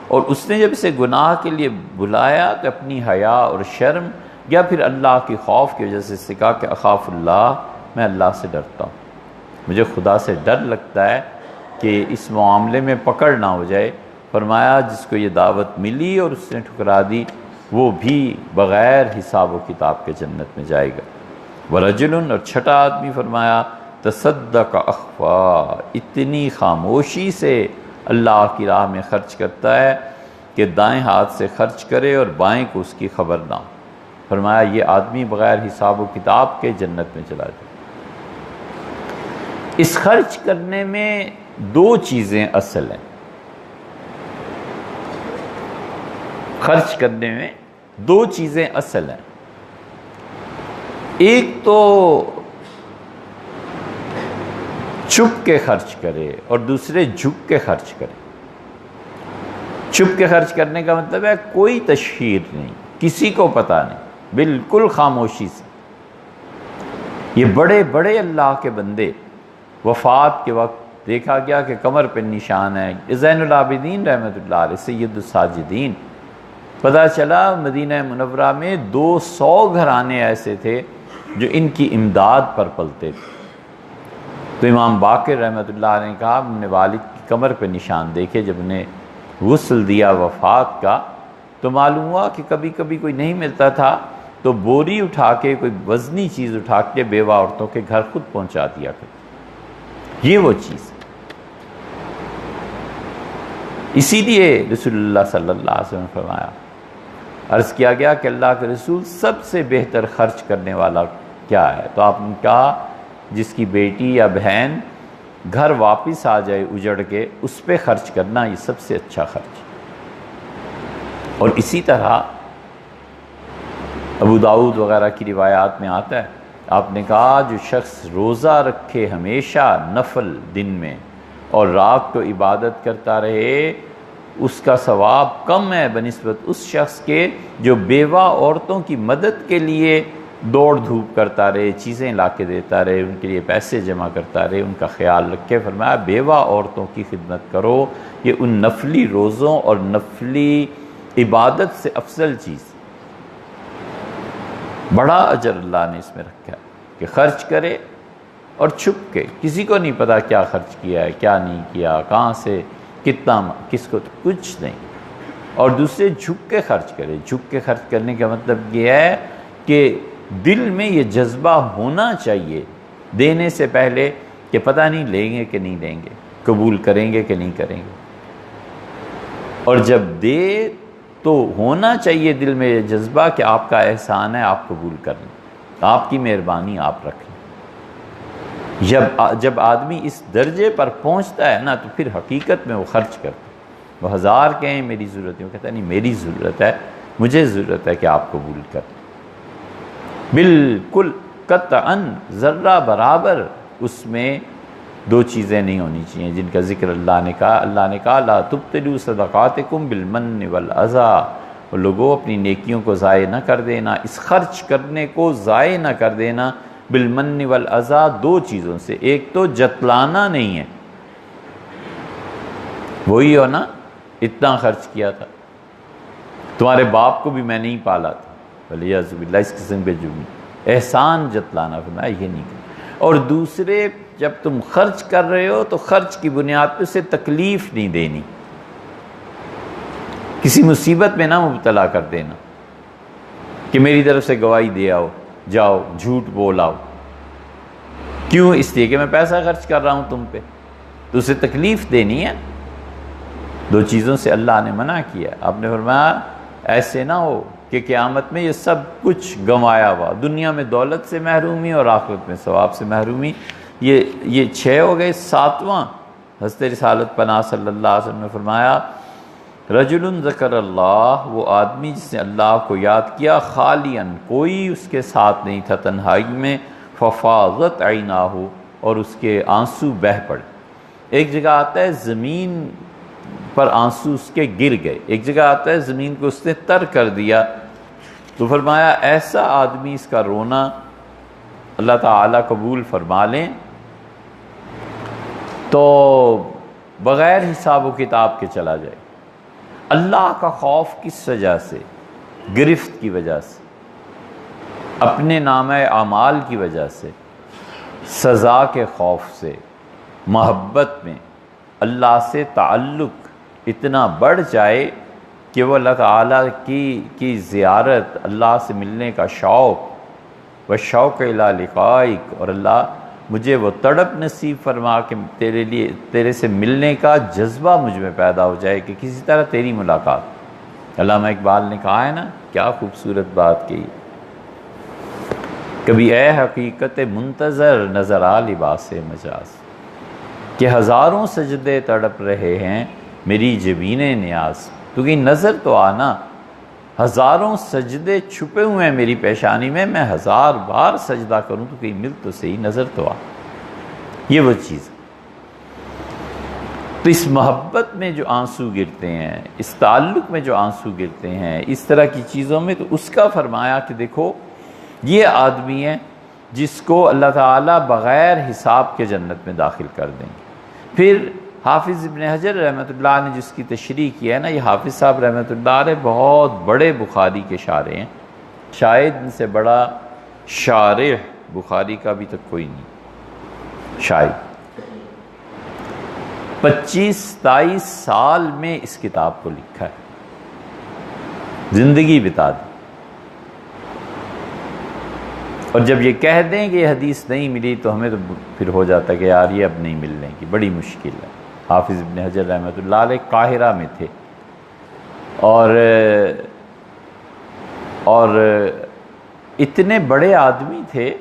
اور اس نے جب اسے گناہ کے لیے بلایا تو اپنی حیا اور شرم یا پھر اللہ کی خوف کی وجہ سے اس سے کہا کہ اخاف اللہ، میں اللہ سے ڈرتا ہوں، مجھے خدا سے ڈر لگتا ہے کہ اس معاملے میں پکڑ نہ ہو جائے۔ فرمایا جس کو یہ دعوت ملی اور اس نے ٹھکرا دی وہ بھی بغیر حساب و کتاب کے جنت میں جائے گا۔ ورجل، اور چھٹا آدمی فرمایا تصدق اخفا، اتنی خاموشی سے اللہ کی راہ میں خرچ کرتا ہے کہ دائیں ہاتھ سے خرچ کرے اور بائیں کو اس کی خبر نہ ہو۔ فرمایا یہ آدمی بغیر حساب و کتاب کے جنت میں چلا جائے۔ اس خرچ کرنے میں دو چیزیں اصل ہیں، خرچ کرنے میں دو چیزیں اصل ہیں، ایک تو چھپ کے خرچ کرے اور دوسرے جھک کے خرچ کرے۔ چھپ کے خرچ کرنے کا مطلب ہے کوئی تشہیر نہیں، کسی کو پتہ نہیں، بالکل خاموشی سے۔ یہ بڑے بڑے اللہ کے بندے وفات کے وقت دیکھا گیا کہ کمر پہ نشان ہے، زین العابدین رحمۃ اللہ علیہ، سید الساجدین، پتہ چلا مدینہ منورہ میں 200 گھرانے ایسے تھے جو ان کی امداد پر پلتے تھے۔ تو امام باقر رحمۃ اللہ علیہ نے کہا ہم نے والد کی کمر پہ نشان دیکھے، جب انہیں غسل دیا وفات کا تو معلوم ہوا کہ کبھی کبھی کوئی نہیں ملتا تھا تو بوری اٹھا کے، کوئی وزنی چیز اٹھا کے بیوہ عورتوں کے گھر خود پہنچا دیا کرتے۔ یہ وہ چیز، اسی لیے رسول اللہ صلی اللہ علیہ وسلم نے فرمایا، عرض کیا گیا کہ اللہ کے رسول سب سے بہتر خرچ کرنے والا کیا ہے؟ تو آپ نے کہا جس کی بیٹی یا بہن گھر واپس آ جائے اجڑ کے، اس پہ خرچ کرنا یہ سب سے اچھا خرچ۔ اور اسی طرح ابو داؤد وغیرہ کی روایات میں آتا ہے، آپ نے کہا جو شخص روزہ رکھے ہمیشہ نفل دن میں اور رات کو عبادت کرتا رہے، اس کا ثواب کم ہے بنسبت اس شخص کے جو بیوہ عورتوں کی مدد کے لیے دوڑ دھوپ کرتا رہے، چیزیں لا کے دیتا رہے، ان کے لیے پیسے جمع کرتا رہے، ان کا خیال رکھے۔ فرمایا بیوہ عورتوں کی خدمت کرو، یہ ان نفلی روزوں اور نفلی عبادت سے افضل چیز، بڑا اجر اللہ نے اس میں رکھا ہے کہ خرچ کرے اور چھپ کے، کسی کو نہیں پتا کیا خرچ کیا ہے، کیا نہیں کیا، کہاں سے کتنا، کس کو کچھ نہیں۔ اور دوسرے جھک کے خرچ کرے۔ جھک کے خرچ کرنے کا مطلب یہ ہے کہ دل میں یہ جذبہ ہونا چاہیے دینے سے پہلے کہ پتہ نہیں لیں گے کہ نہیں لیں گے، قبول کریں گے کہ نہیں کریں گے، اور جب دے تو ہونا چاہیے دل میں یہ جذبہ کہ آپ کا احسان ہے، آپ قبول کر لیں، آپ کی مہربانی آپ رکھ لیں۔ جب آدمی اس درجے پر پہنچتا ہے نا تو پھر حقیقت میں وہ خرچ کرتا ہے۔ وہ ہزار کہیں میری ضرورت ہے، وہ کہتا ہے نہیں میری ضرورت ہے، مجھے ضرورت ہے کہ آپ قبول کر لیں۔ بالکل قطعاً ذرہ برابر اس میں دو چیزیں نہیں ہونی چاہیے جن کا ذکر اللہ نے کہا لا تبطلوا صدقاتکم بالمن والاذی، اور لوگوں اپنی نیکیوں کو ضائع نہ کر دینا، اس خرچ کرنے کو ضائع نہ کر دینا، بالمن والاذی، دو چیزوں سے، ایک تو جتلانا نہیں ہے، وہی ہو نا اتنا خرچ کیا تھا، تمہارے باپ کو بھی میں نہیں پالا تھا، ولیعذ باللہ، اس قسم پہ جرم، احسان جتلانا، فرمایا یہ نہیں کرنا۔ اور دوسرے جب تم خرچ کر رہے ہو تو خرچ کی بنیاد پہ اسے تکلیف نہیں دینی، کسی مصیبت میں نہ مبتلا کر دینا کہ میری طرف سے گواہی دے آؤ، جاؤ جھوٹ بول آؤ، کیوں؟ اس لیے کہ میں پیسہ خرچ کر رہا ہوں تم پہ، تو اسے تکلیف دینی ہے۔ دو چیزوں سے اللہ نے منع کیا، آپ نے فرمایا ایسے نہ ہو کہ قیامت میں یہ سب کچھ گنوایا ہوا، دنیا میں دولت سے محرومی اور آخرت میں ثواب سے محرومی، یہ 6 ہو گئے۔ 7واں حضرت رسالت پناہ صلی اللہ علیہ وسلم نے فرمایا رجل ذکر اللہ، وہ آدمی جس نے اللہ کو یاد کیا، خالیاً، کوئی اس کے ساتھ نہیں تھا تنہائی میں، ففاضت عیناہ، اور اس کے آنسو بہہ پڑے۔ ایک جگہ آتا ہے زمین پر آنسو اس کے گر گئے، ایک جگہ آتا ہے زمین کو اس نے تر کر دیا، تو فرمایا ایسا آدمی اس کا رونا اللہ تعالیٰ قبول فرما لیں تو بغیر حساب و کتاب کے چلا جائے۔ اللہ کا خوف کس وجہ سے؟ گرفت کی وجہ سے، اپنے نامہ اعمال کی وجہ سے، سزا کے خوف سے، محبت میں اللہ سے تعلق اتنا بڑھ جائے کہ وہ اللہ تعالیٰ کی زیارت، اللہ سے ملنے کا شوق، و شوق الی لقائک، اور اللہ مجھے وہ تڑپ نصیب فرما کہ تیرے سے ملنے کا جذبہ مجھ میں پیدا ہو جائے کہ کسی طرح تیری ملاقات۔ علامہ اقبال نے کہا ہے نا، کیا خوبصورت بات کہی، کبھی اے حقیقت منتظر نظر آ لباس مجاز، کہ ہزاروں سجدے تڑپ رہے ہیں میری جبین نیاز۔ تو کہ نظر تو آنا، ہزاروں سجدے چھپے ہوئے ہیں میری پیشانی میں ہزار بار سجدہ کروں تو کہیں مل تو صحیح، نظر تو آ۔ یہ وہ چیز، تو اس محبت میں جو آنسو گرتے ہیں، اس تعلق میں جو آنسو گرتے ہیں، اس طرح کی چیزوں میں، تو اس کا فرمایا کہ دیکھو یہ آدمی ہے جس کو اللہ تعالیٰ بغیر حساب کے جنت میں داخل کر دیں گے۔ پھر حافظ ابن حجر رحمۃ اللہ نے جس کی تشریح کی ہے نا، یہ حافظ صاحب رحمۃ اللہ علیہ بہت بڑے بخاری کے شارح ہیں، شاید ان سے بڑا شارح بخاری کا بھی تک کوئی نہیں، شاید 25-27 سال میں اس کتاب کو لکھا ہے، زندگی بتا دی، اور جب یہ کہہ دیں کہ یہ حدیث نہیں ملی تو ہمیں تو پھر ہو جاتا ہے کہ یار یہ اب نہیں ملنے کی، بڑی مشکل ہے۔ حافظ ابن حجر رحمۃ اللہ علیہ قاہرہ میں تھے، اور اتنے بڑے آدمی تھے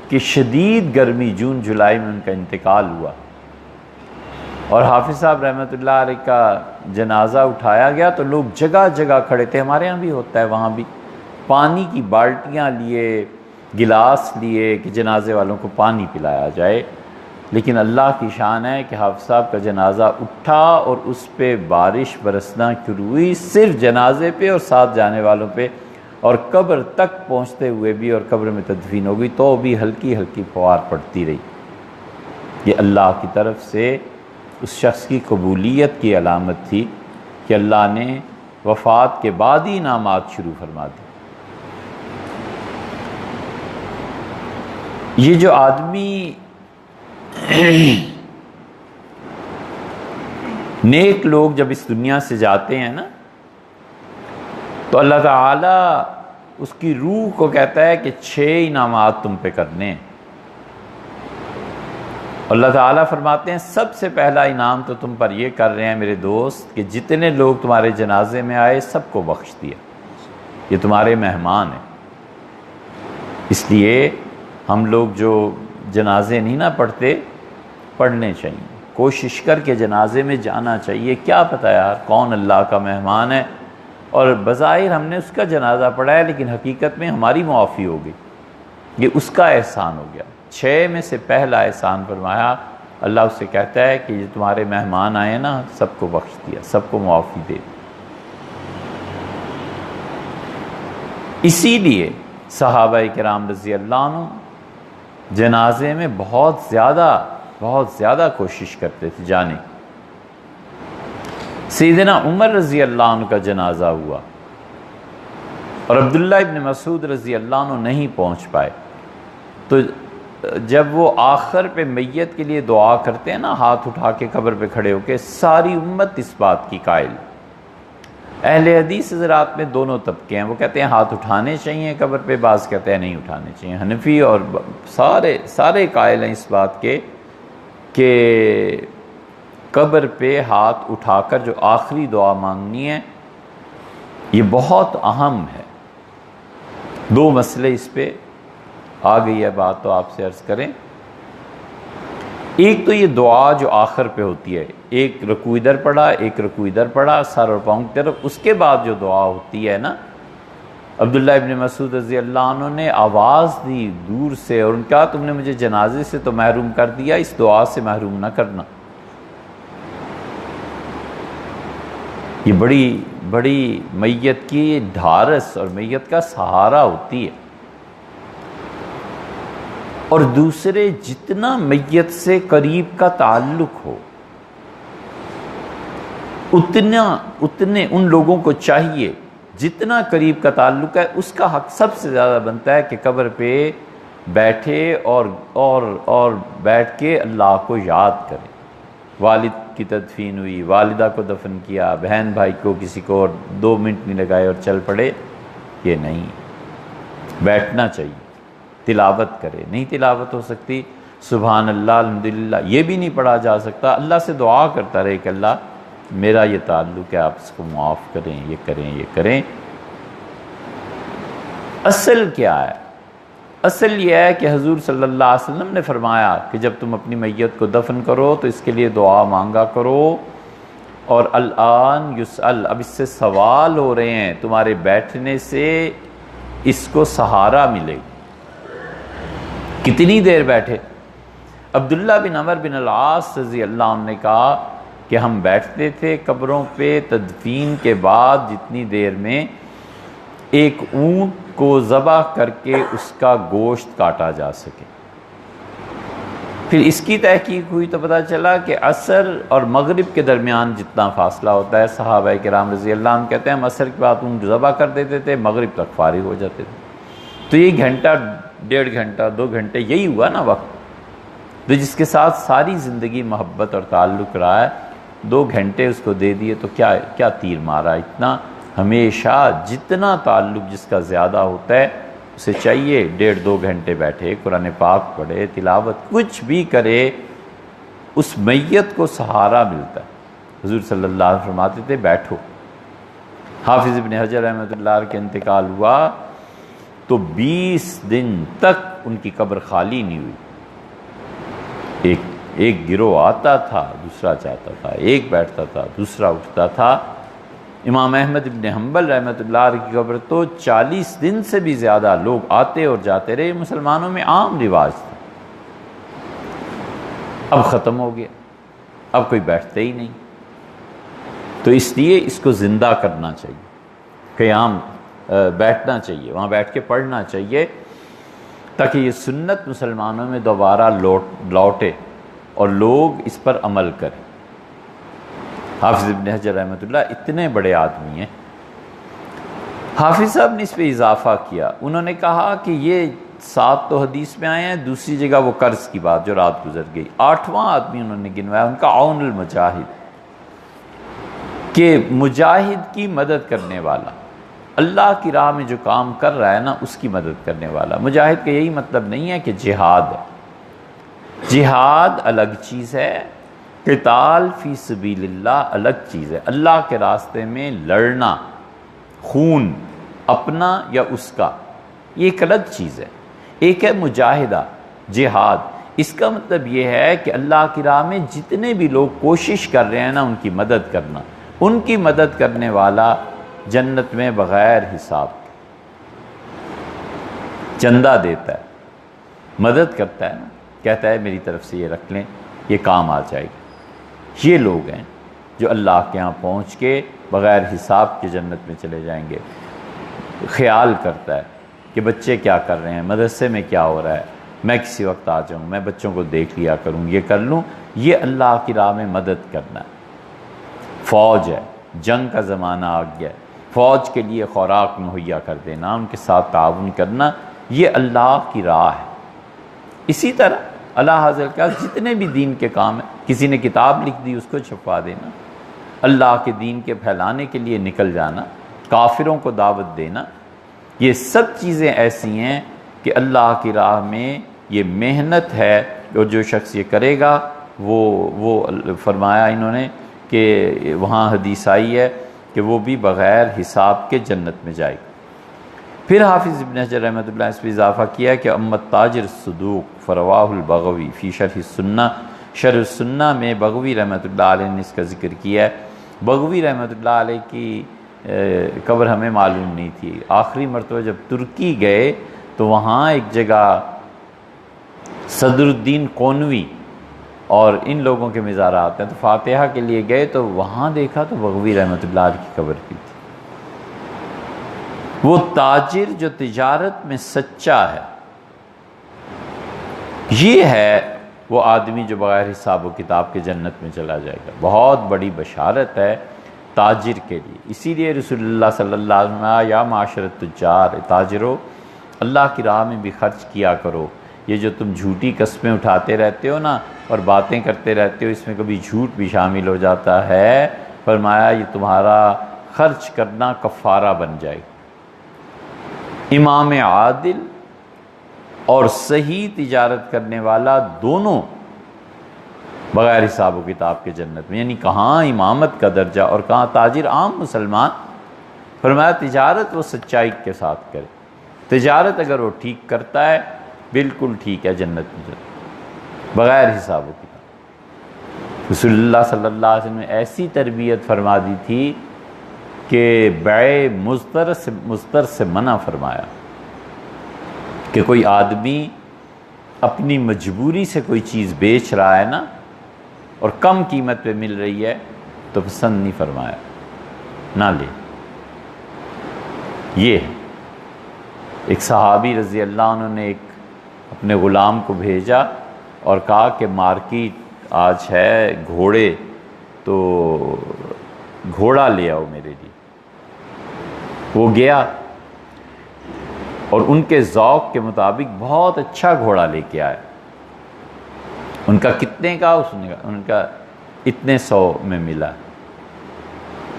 کہ شدید گرمی جون جولائی میں ان کا انتقال ہوا، اور حافظ صاحب رحمۃ اللہ علیہ کا جنازہ اٹھایا گیا تو لوگ جگہ جگہ کھڑے تھے، ہمارے ہاں بھی ہوتا ہے، وہاں بھی پانی کی بالٹیاں لیے، گلاس لیے کہ جنازے والوں کو پانی پلایا جائے، لیکن اللہ کی شان ہے کہ حافظ صاحب کا جنازہ اٹھا اور اس پہ بارش برسنا شروع ہوئی، صرف جنازے پہ اور ساتھ جانے والوں پہ، اور قبر تک پہنچتے ہوئے بھی، اور قبر میں تدفین ہو گئی تو بھی ہلکی ہلکی فوار پڑتی رہی۔ یہ اللہ کی طرف سے اس شخص کی قبولیت کی علامت تھی کہ اللہ نے وفات کے بعد ہی انعامات شروع فرما دی۔ یہ جو آدمی نیک لوگ جب اس دنیا سے جاتے ہیں نا، تو اللہ تعالیٰ اس کی روح کو کہتا ہے کہ 6 انعامات تم پہ کرنے ہیں، اللہ تعالیٰ فرماتے ہیں سب سے پہلا انعام تو تم پر یہ کر رہے ہیں میرے دوست کہ جتنے لوگ تمہارے جنازے میں آئے سب کو بخش دیا، یہ تمہارے مہمان ہیں۔ اس لیے ہم لوگ جو جنازے نہیں نہ پڑھتے، پڑھنے چاہیے، کوشش کر کے جنازے میں جانا چاہیے، کیا پتہ یار کون اللہ کا مہمان ہے، اور بظاہر ہم نے اس کا جنازہ پڑھا ہے لیکن حقیقت میں ہماری معافی ہو گئی، یہ اس کا احسان ہو گیا۔ 6 میں سے پہلا احسان فرمایا، اللہ اس سے کہتا ہے کہ یہ تمہارے مہمان آئے نا، سب کو بخش دیا، سب کو معافی دے دی۔ اسی لیے صحابہ کرام رضی اللہ عنہ جنازے میں بہت زیادہ کوشش کرتے تھے جانے۔ سیدنا عمر رضی اللہ عنہ کا جنازہ ہوا اور عبداللہ ابن مسعود رضی اللہ عنہ نہیں پہنچ پائے، تو جب وہ آخر پہ میت کے لیے دعا کرتے ہیں نا، ہاتھ اٹھا کے قبر پہ کھڑے ہو کے، ساری امت اس بات کی قائل۔ اہل حدیث حضرات میں دونوں طبقے ہیں، وہ کہتے ہیں ہاتھ اٹھانے چاہیے قبر پہ، بعض کہتے ہیں نہیں اٹھانے چاہیے۔ حنفی اور سارے قائل ہیں اس بات کے کہ قبر پہ ہاتھ اٹھا کر جو آخری دعا مانگنی ہے یہ بہت اہم ہے۔ 2 مسئلے اس پہ آ گئی ہے بات، تو آپ سے عرض کریں۔ ایک تو یہ دعا جو آخر پہ ہوتی ہے، ایک رکوع ادھر پڑھا، ایک رکوع ادھر پڑھا، سر اور پاؤں کی طرف، اس کے بعد جو دعا ہوتی ہے نا، عبداللہ ابن مسعود رضی اللہ عنہ نے آواز دی دور سے اور ان کا تم نے مجھے جنازے سے تو محروم کر دیا، اس دعا سے محروم نہ کرنا۔ یہ بڑی میت کی ڈھارس اور میت کا سہارا ہوتی ہے۔ اور دوسرے، جتنا میت سے قریب کا تعلق ہو اتنے ان لوگوں کو چاہیے جتنا قریب کا تعلق ہے اس کا حق سب سے زیادہ بنتا ہے کہ قبر پہ بیٹھے اور بیٹھ کے اللہ کو یاد کرے۔ والد کی تدفین ہوئی، والدہ کو دفن کیا، بہن بھائی کو کسی کو، اور 2 منٹ نہیں لگائے اور چل پڑے، یہ نہیں، بیٹھنا چاہیے، تلاوت کرے۔ نہیں تلاوت ہو سکتی، سبحان اللہ الحمدللہ یہ بھی نہیں پڑھا جا سکتا، اللہ سے دعا کرتا رہے کہ اللہ میرا یہ تعلق ہے، آپ اس کو معاف کریں، یہ کریں، یہ کریں۔ اصل کیا ہے؟ اصل یہ ہے کہ حضور صلی اللہ علیہ وسلم نے فرمایا کہ جب تم اپنی میت کو دفن کرو تو اس کے لیے دعا مانگا کرو، اور الآن یسأل، اب اس سے سوال ہو رہے ہیں، تمہارے بیٹھنے سے اس کو سہارا ملے گی۔ کتنی دیر بیٹھے؟ عبداللہ بن عمر بن العاص رضی اللہ عنہ نے کہا کہ ہم بیٹھتے تھے قبروں پہ تدفین کے بعد جتنی دیر میں ایک اونٹ کو ذبح کر کے اس کا گوشت کاٹا جا سکے۔ پھر اس کی تحقیق ہوئی تو پتہ چلا کہ عصر اور مغرب کے درمیان جتنا فاصلہ ہوتا ہے، صحابہ کرام رضی اللہ عنہ کہتے ہیں ہم عصر کے بعد اونٹ ذبح کر دیتے تھے، مغرب تک فارغ ہو جاتے تھے۔ تو یہ گھنٹہ، 1.5 گھنٹہ، 2 گھنٹے یہی ہوا نا وقت، تو جس کے ساتھ ساری زندگی محبت اور تعلق رہا ہے، 2 گھنٹے اس کو دے دیے تو کیا تیر مارا۔ اتنا ہمیشہ جتنا تعلق جس کا زیادہ ہوتا ہے اسے چاہیے 1.5-2 گھنٹے بیٹھے، قرآن پاک پڑھے، تلاوت کچھ بھی کرے، اس میت کو سہارا ملتا ہے۔ حضور صلی اللہ علیہ وسلم فرماتے تھے بیٹھو۔ حافظ ابن حجر رحمۃ اللہ علیہ کے انتقال ہوا تو 20 دن تک ان کی قبر خالی نہیں ہوئی۔ ایک گروہ آتا تھا، دوسرا جاتا تھا، ایک بیٹھتا تھا، دوسرا اٹھتا تھا۔ امام احمد ابن حنبل رحمۃ اللہ علیہ کی قبر تو 40 دن سے بھی زیادہ لوگ آتے اور جاتے رہے، مسلمانوں میں عام رواج تھا۔ اب ختم ہو گیا، اب کوئی بیٹھتے ہی نہیں، تو اس لیے اس کو زندہ کرنا چاہیے، قیام بیٹھنا چاہیے، وہاں بیٹھ کے پڑھنا چاہیے تاکہ یہ سنت مسلمانوں میں دوبارہ لوٹے اور لوگ اس پر عمل کریں۔ حافظ ابن حجر رحمۃ اللہ اتنے بڑے آدمی ہیں، حافظ صاحب نے اس پہ اضافہ کیا، انہوں نے کہا کہ یہ 7 تو حدیث میں آئے ہیں، دوسری جگہ وہ قرض کی بات جو رات گزر گئی، 8واں آدمی انہوں نے گنوایا، ان کا عون المجاہد، کہ مجاہد کی مدد کرنے والا، اللہ کی راہ میں جو کام کر رہا ہے نا اس کی مدد کرنے والا۔ مجاہد کا یہی مطلب نہیں ہے کہ جہاد ہے، جہاد الگ چیز ہے، قتال فی سبیل اللہ الگ چیز ہے، اللہ کے راستے میں لڑنا، خون اپنا یا اس کا، یہ ایک الگ چیز ہے۔ ایک ہے مجاہدہ، جہاد، اس کا مطلب یہ ہے کہ اللہ کی راہ میں جتنے بھی لوگ کوشش کر رہے ہیں نا ان کی مدد کرنا، ان کی مدد کرنے والا جنت میں بغیر حساب چندہ دیتا ہے، مدد کرتا ہے نا، کہتا ہے میری طرف سے یہ رکھ لیں، یہ کام آ جائے گا۔ یہ لوگ ہیں جو اللہ کے ہاں پہنچ کے بغیر حساب کے جنت میں چلے جائیں گے۔ خیال کرتا ہے کہ بچے کیا کر رہے ہیں، مدرسے میں کیا ہو رہا ہے، میں کسی وقت آ جاؤں، میں بچوں کو دیکھ لیا کروں، یہ کر لوں، یہ اللہ کی راہ میں مدد کرنا ہے۔ فوج ہے، جنگ کا زمانہ آ گیا ہے، فوج کے لیے خوراک مہیا کر دینا، ان کے ساتھ تعاون کرنا، یہ اللہ کی راہ ہے۔ اسی طرح اللہ حاضر کا جتنے بھی دین کے کام ہیں، کسی نے کتاب لکھ دی اس کو چھپوا دینا، اللہ کے دین کے پھیلانے کے لیے نکل جانا، کافروں کو دعوت دینا، یہ سب چیزیں ایسی ہیں کہ اللہ کی راہ میں یہ محنت ہے، اور جو شخص یہ کرے گا وہ فرمایا انہوں نے کہ وہاں حدیث آئی ہے کہ وہ بھی بغیر حساب کے جنت میں جائے گا۔ پھر حافظ ابن حجر رحمۃ اللہ اس پہ اضافہ کیا کہ امت تاجر الصدوق فرواہ البغوی فی شرح السنہ، شرح السنہ میں بغوی رحمۃ اللہ علیہ نے اس کا ذکر کیا ہے۔ بغوی رحمۃ اللہ علیہ کی قبر ہمیں معلوم نہیں تھی، آخری مرتبہ جب ترکی گئے تو وہاں ایک جگہ صدر الدین قونوی اور ان لوگوں کے مزارات ہیں، تو فاتحہ کے لیے گئے تو وہاں دیکھا تو بغوی رحمۃ اللہ علیہ کی قبر کی تھی۔ وہ تاجر جو تجارت میں سچا ہے، یہ ہے وہ آدمی جو بغیر حساب و کتاب کے جنت میں چلا جائے گا۔ بہت بڑی بشارت ہے تاجر کے لیے. اسی لیے رسول اللہ صلی اللہ علیہ وسلم نے یا معاشر التجار، تاجرو اللہ کی راہ میں بھی خرچ کیا کرو. یہ جو تم جھوٹی قسمیں اٹھاتے رہتے ہو نا اور باتیں کرتے رہتے ہو، اس میں کبھی جھوٹ بھی شامل ہو جاتا ہے. فرمایا یہ تمہارا خرچ کرنا کفارہ بن جائے. امام عادل اور صحیح تجارت کرنے والا دونوں بغیر حساب و کتاب کے جنت میں. یعنی کہاں امامت کا درجہ اور کہاں تاجر عام مسلمان. فرمایا تجارت وہ سچائی کے ساتھ کرے. تجارت اگر وہ ٹھیک کرتا ہے بالکل ٹھیک ہے، جنت میں بغیر حساب و کتاب. رسول اللہ صلی اللہ علیہ وسلم نے ایسی تربیت فرما دی تھی کہ بیع مضطر سے منع فرمایا کہ کوئی آدمی اپنی مجبوری سے کوئی چیز بیچ رہا ہے نا اور کم قیمت پہ مل رہی ہے تو پسند نہیں فرمایا، نہ لے. یہ ایک صحابی رضی اللہ عنہ نے ایک اپنے غلام کو بھیجا اور کہا کہ مارکیٹ آج ہے گھوڑے، تو گھوڑا لے آؤ میرے لیے. وہ گیا اور ان کے ذوق کے مطابق بہت اچھا گھوڑا لے کے آیا. ان کا کتنے کا؟ اس نے کہا ان کا اتنے 100 میں ملا.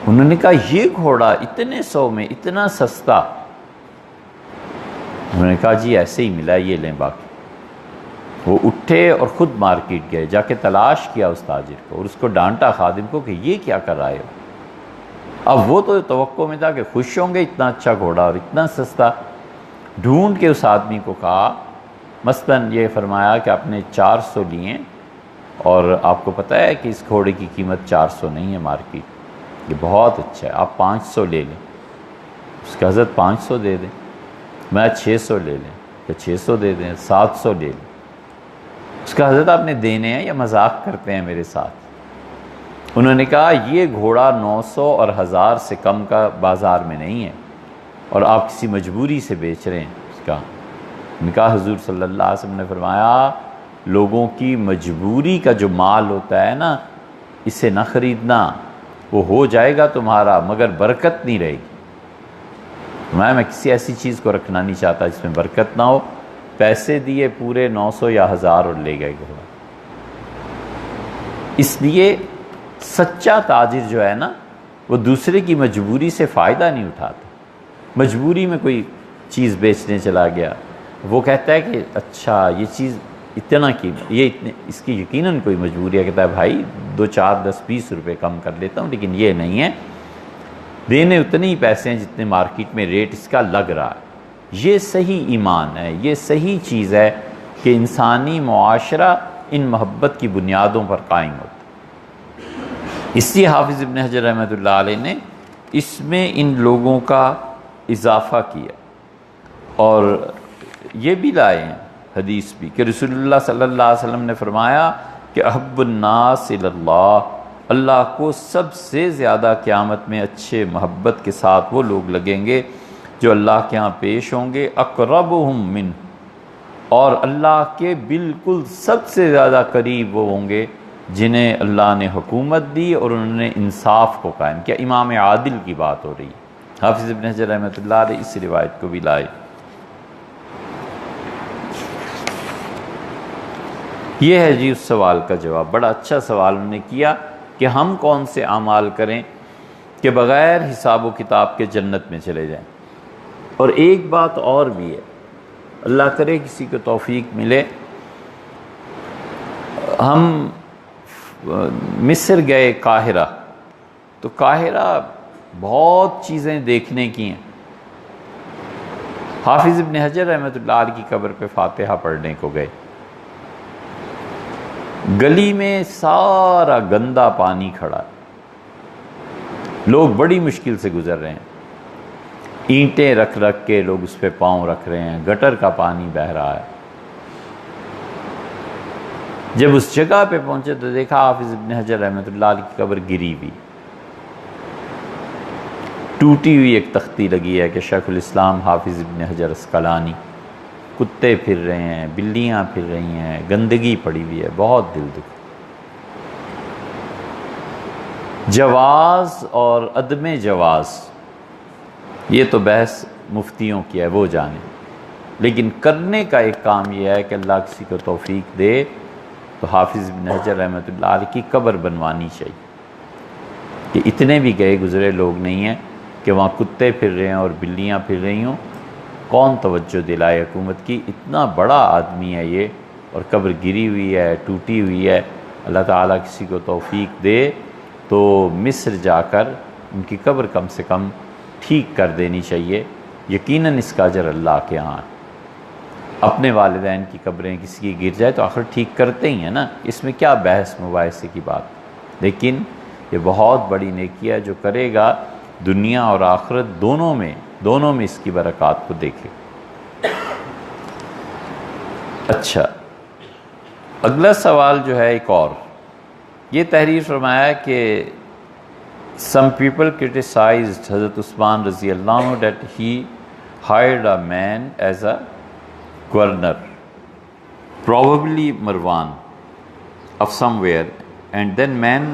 انہوں نے کہا یہ گھوڑا اتنے 100 میں اتنا سستا؟ انہوں نے کہا جی ایسے ہی ملا، یہ لیں باقی. وہ اٹھے اور خود مارکیٹ گئے، جا کے تلاش کیا اس تاجر کو اور اس کو ڈانٹا خادم کو کہ یہ کیا کر رہے ہو. اب وہ تو توقع میں تھا کہ خوش ہوں گے اتنا اچھا گھوڑا اور اتنا سستا. ڈھونڈ کے اس آدمی کو کہا، مثلاً یہ فرمایا کہ آپ نے 400 لیے اور آپ کو پتہ ہے کہ اس گھوڑے کی قیمت 400 نہیں ہے مارکیٹ، یہ بہت اچھا ہے، آپ 500 لے لیں. اس کا حضرت 500 دے دیں. میں 600 لے لیں، کہ 600 دے دیں، 700 لے لیں. اس کا حضرت آپ نے دینے ہیں یا مذاق کرتے ہیں میرے ساتھ؟ انہوں نے کہا یہ گھوڑا 900 اور 1000 سے کم کا بازار میں نہیں ہے اور آپ کسی مجبوری سے بیچ رہے ہیں. اس کا کہا حضور صلی اللہ علیہ وسلم نے فرمایا لوگوں کی مجبوری کا جو مال ہوتا ہے نا اسے نہ خریدنا، وہ ہو جائے گا تمہارا مگر برکت نہیں رہے گی. میں کسی ایسی چیز کو رکھنا نہیں چاہتا جس میں برکت نہ ہو. پیسے دیے پورے 900 یا 1000 اور لے گئے گھوڑا. اس لیے سچا تاجر جو ہے نا وہ دوسرے کی مجبوری سے فائدہ نہیں اٹھاتا. مجبوری میں کوئی چیز بیچنے چلا گیا، وہ کہتا ہے کہ اچھا یہ چیز اتنا قیمت، یہ اتنے، اس کی یقیناً کوئی مجبوری ہے. کہتا ہے بھائی 2 4 10 20 روپے کم کر لیتا ہوں لیکن یہ نہیں ہے، دینے اتنے ہی پیسے ہیں جتنے مارکیٹ میں ریٹ اس کا لگ رہا ہے. یہ صحیح ایمان ہے، یہ صحیح چیز ہے کہ انسانی معاشرہ ان محبت کی بنیادوں پر قائم ہوتا. اس لیے حافظ ابن حجر رحمۃ اللہ علیہ نے اس میں ان لوگوں کا اضافہ کیا اور یہ بھی لائے ہیں حدیث بھی کہ رسول اللہ صلی اللہ علیہ وسلم نے فرمایا کہ احب الناس الی اللہ، اللہ کو سب سے زیادہ قیامت میں اچھے محبت کے ساتھ وہ لوگ لگیں گے جو اللہ کے ہاں پیش ہوں گے، اقربہم من، اور اللہ کے بالکل سب سے زیادہ قریب وہ ہوں گے جنہیں اللہ نے حکومت دی اور انہوں نے انصاف کو قائم کیا. امام عادل کی بات ہو رہی ہے. حافظ ابن حجر رحمۃ اللہ علیہ اس روایت کو بھی لائے. یہ ہے جی اس سوال کا جواب. بڑا اچھا سوال انہوں نے کیا کہ ہم کون سے اعمال کریں کہ بغیر حساب و کتاب کے جنت میں چلے جائیں. اور ایک بات اور بھی ہے، اللہ کرے کسی کو توفیق ملے، ہم مصر گئے قاہرہ، تو قاہرہ بہت چیزیں دیکھنے کی ہیں. حافظ ابن حجر رحمۃ اللہ علیہ کی قبر پہ فاتحہ پڑھنے کو گئے. گلی میں سارا گندا پانی کھڑا ہے، لوگ بڑی مشکل سے گزر رہے ہیں، اینٹیں رکھ رکھ کے لوگ اس پہ پاؤں رکھ رہے ہیں، گٹر کا پانی بہہ رہا ہے. جب اس جگہ پہ پہنچے تو دیکھا حافظ ابن حجر رحمۃ اللہ علیہ کی قبر گری ہوئی، ٹوٹی ہوئی ایک تختی لگی ہے کہ شیخ الاسلام حافظ ابن حجر اسقلانی. کتے پھر رہے ہیں، بلیاں پھر رہی ہیں، گندگی پڑی ہوئی ہے، بہت دل دکھ. جواز اور عدم جواز یہ تو بحث مفتیوں کی ہے، وہ جانے، لیکن کرنے کا ایک کام یہ ہے کہ اللہ کسی کو توفیق دے تو حافظ ابن حجر رحمۃ اللہ علیہ کی قبر بنوانی چاہیے، کہ اتنے بھی گئے گزرے لوگ نہیں ہیں کہ وہاں کتے پھر رہے ہیں اور بلیاں پھر رہی ہوں، کون توجہ دلائے حکومت کی؟ اتنا بڑا آدمی ہے یہ، اور قبر گری ہوئی ہے، ٹوٹی ہوئی ہے۔ اللہ تعالیٰ کسی کو توفیق دے تو مصر جا کر ان کی قبر کم سے کم ٹھیک کر دینی چاہیے، یقیناً اس کا اجر اللہ کے ہاں ہے۔ اپنے والدین کی قبریں کسی کی گر جائے تو آخر ٹھیک کرتے ہی ہیں نا، اس میں کیا بحث مباحثے کی بات؟ لیکن یہ بہت بڑی نیکی ہے، جو کرے گا دنیا اور آخرت دونوں میں اس کی برکات کو دیکھے۔ اچھا، اگلا سوال جو ہے ایک اور، یہ تحریر فرمایا کہ some people criticized حضرت عثمان رضی اللہ عنہ that he hired a man as a governor, probably Marwan of somewhere, and then man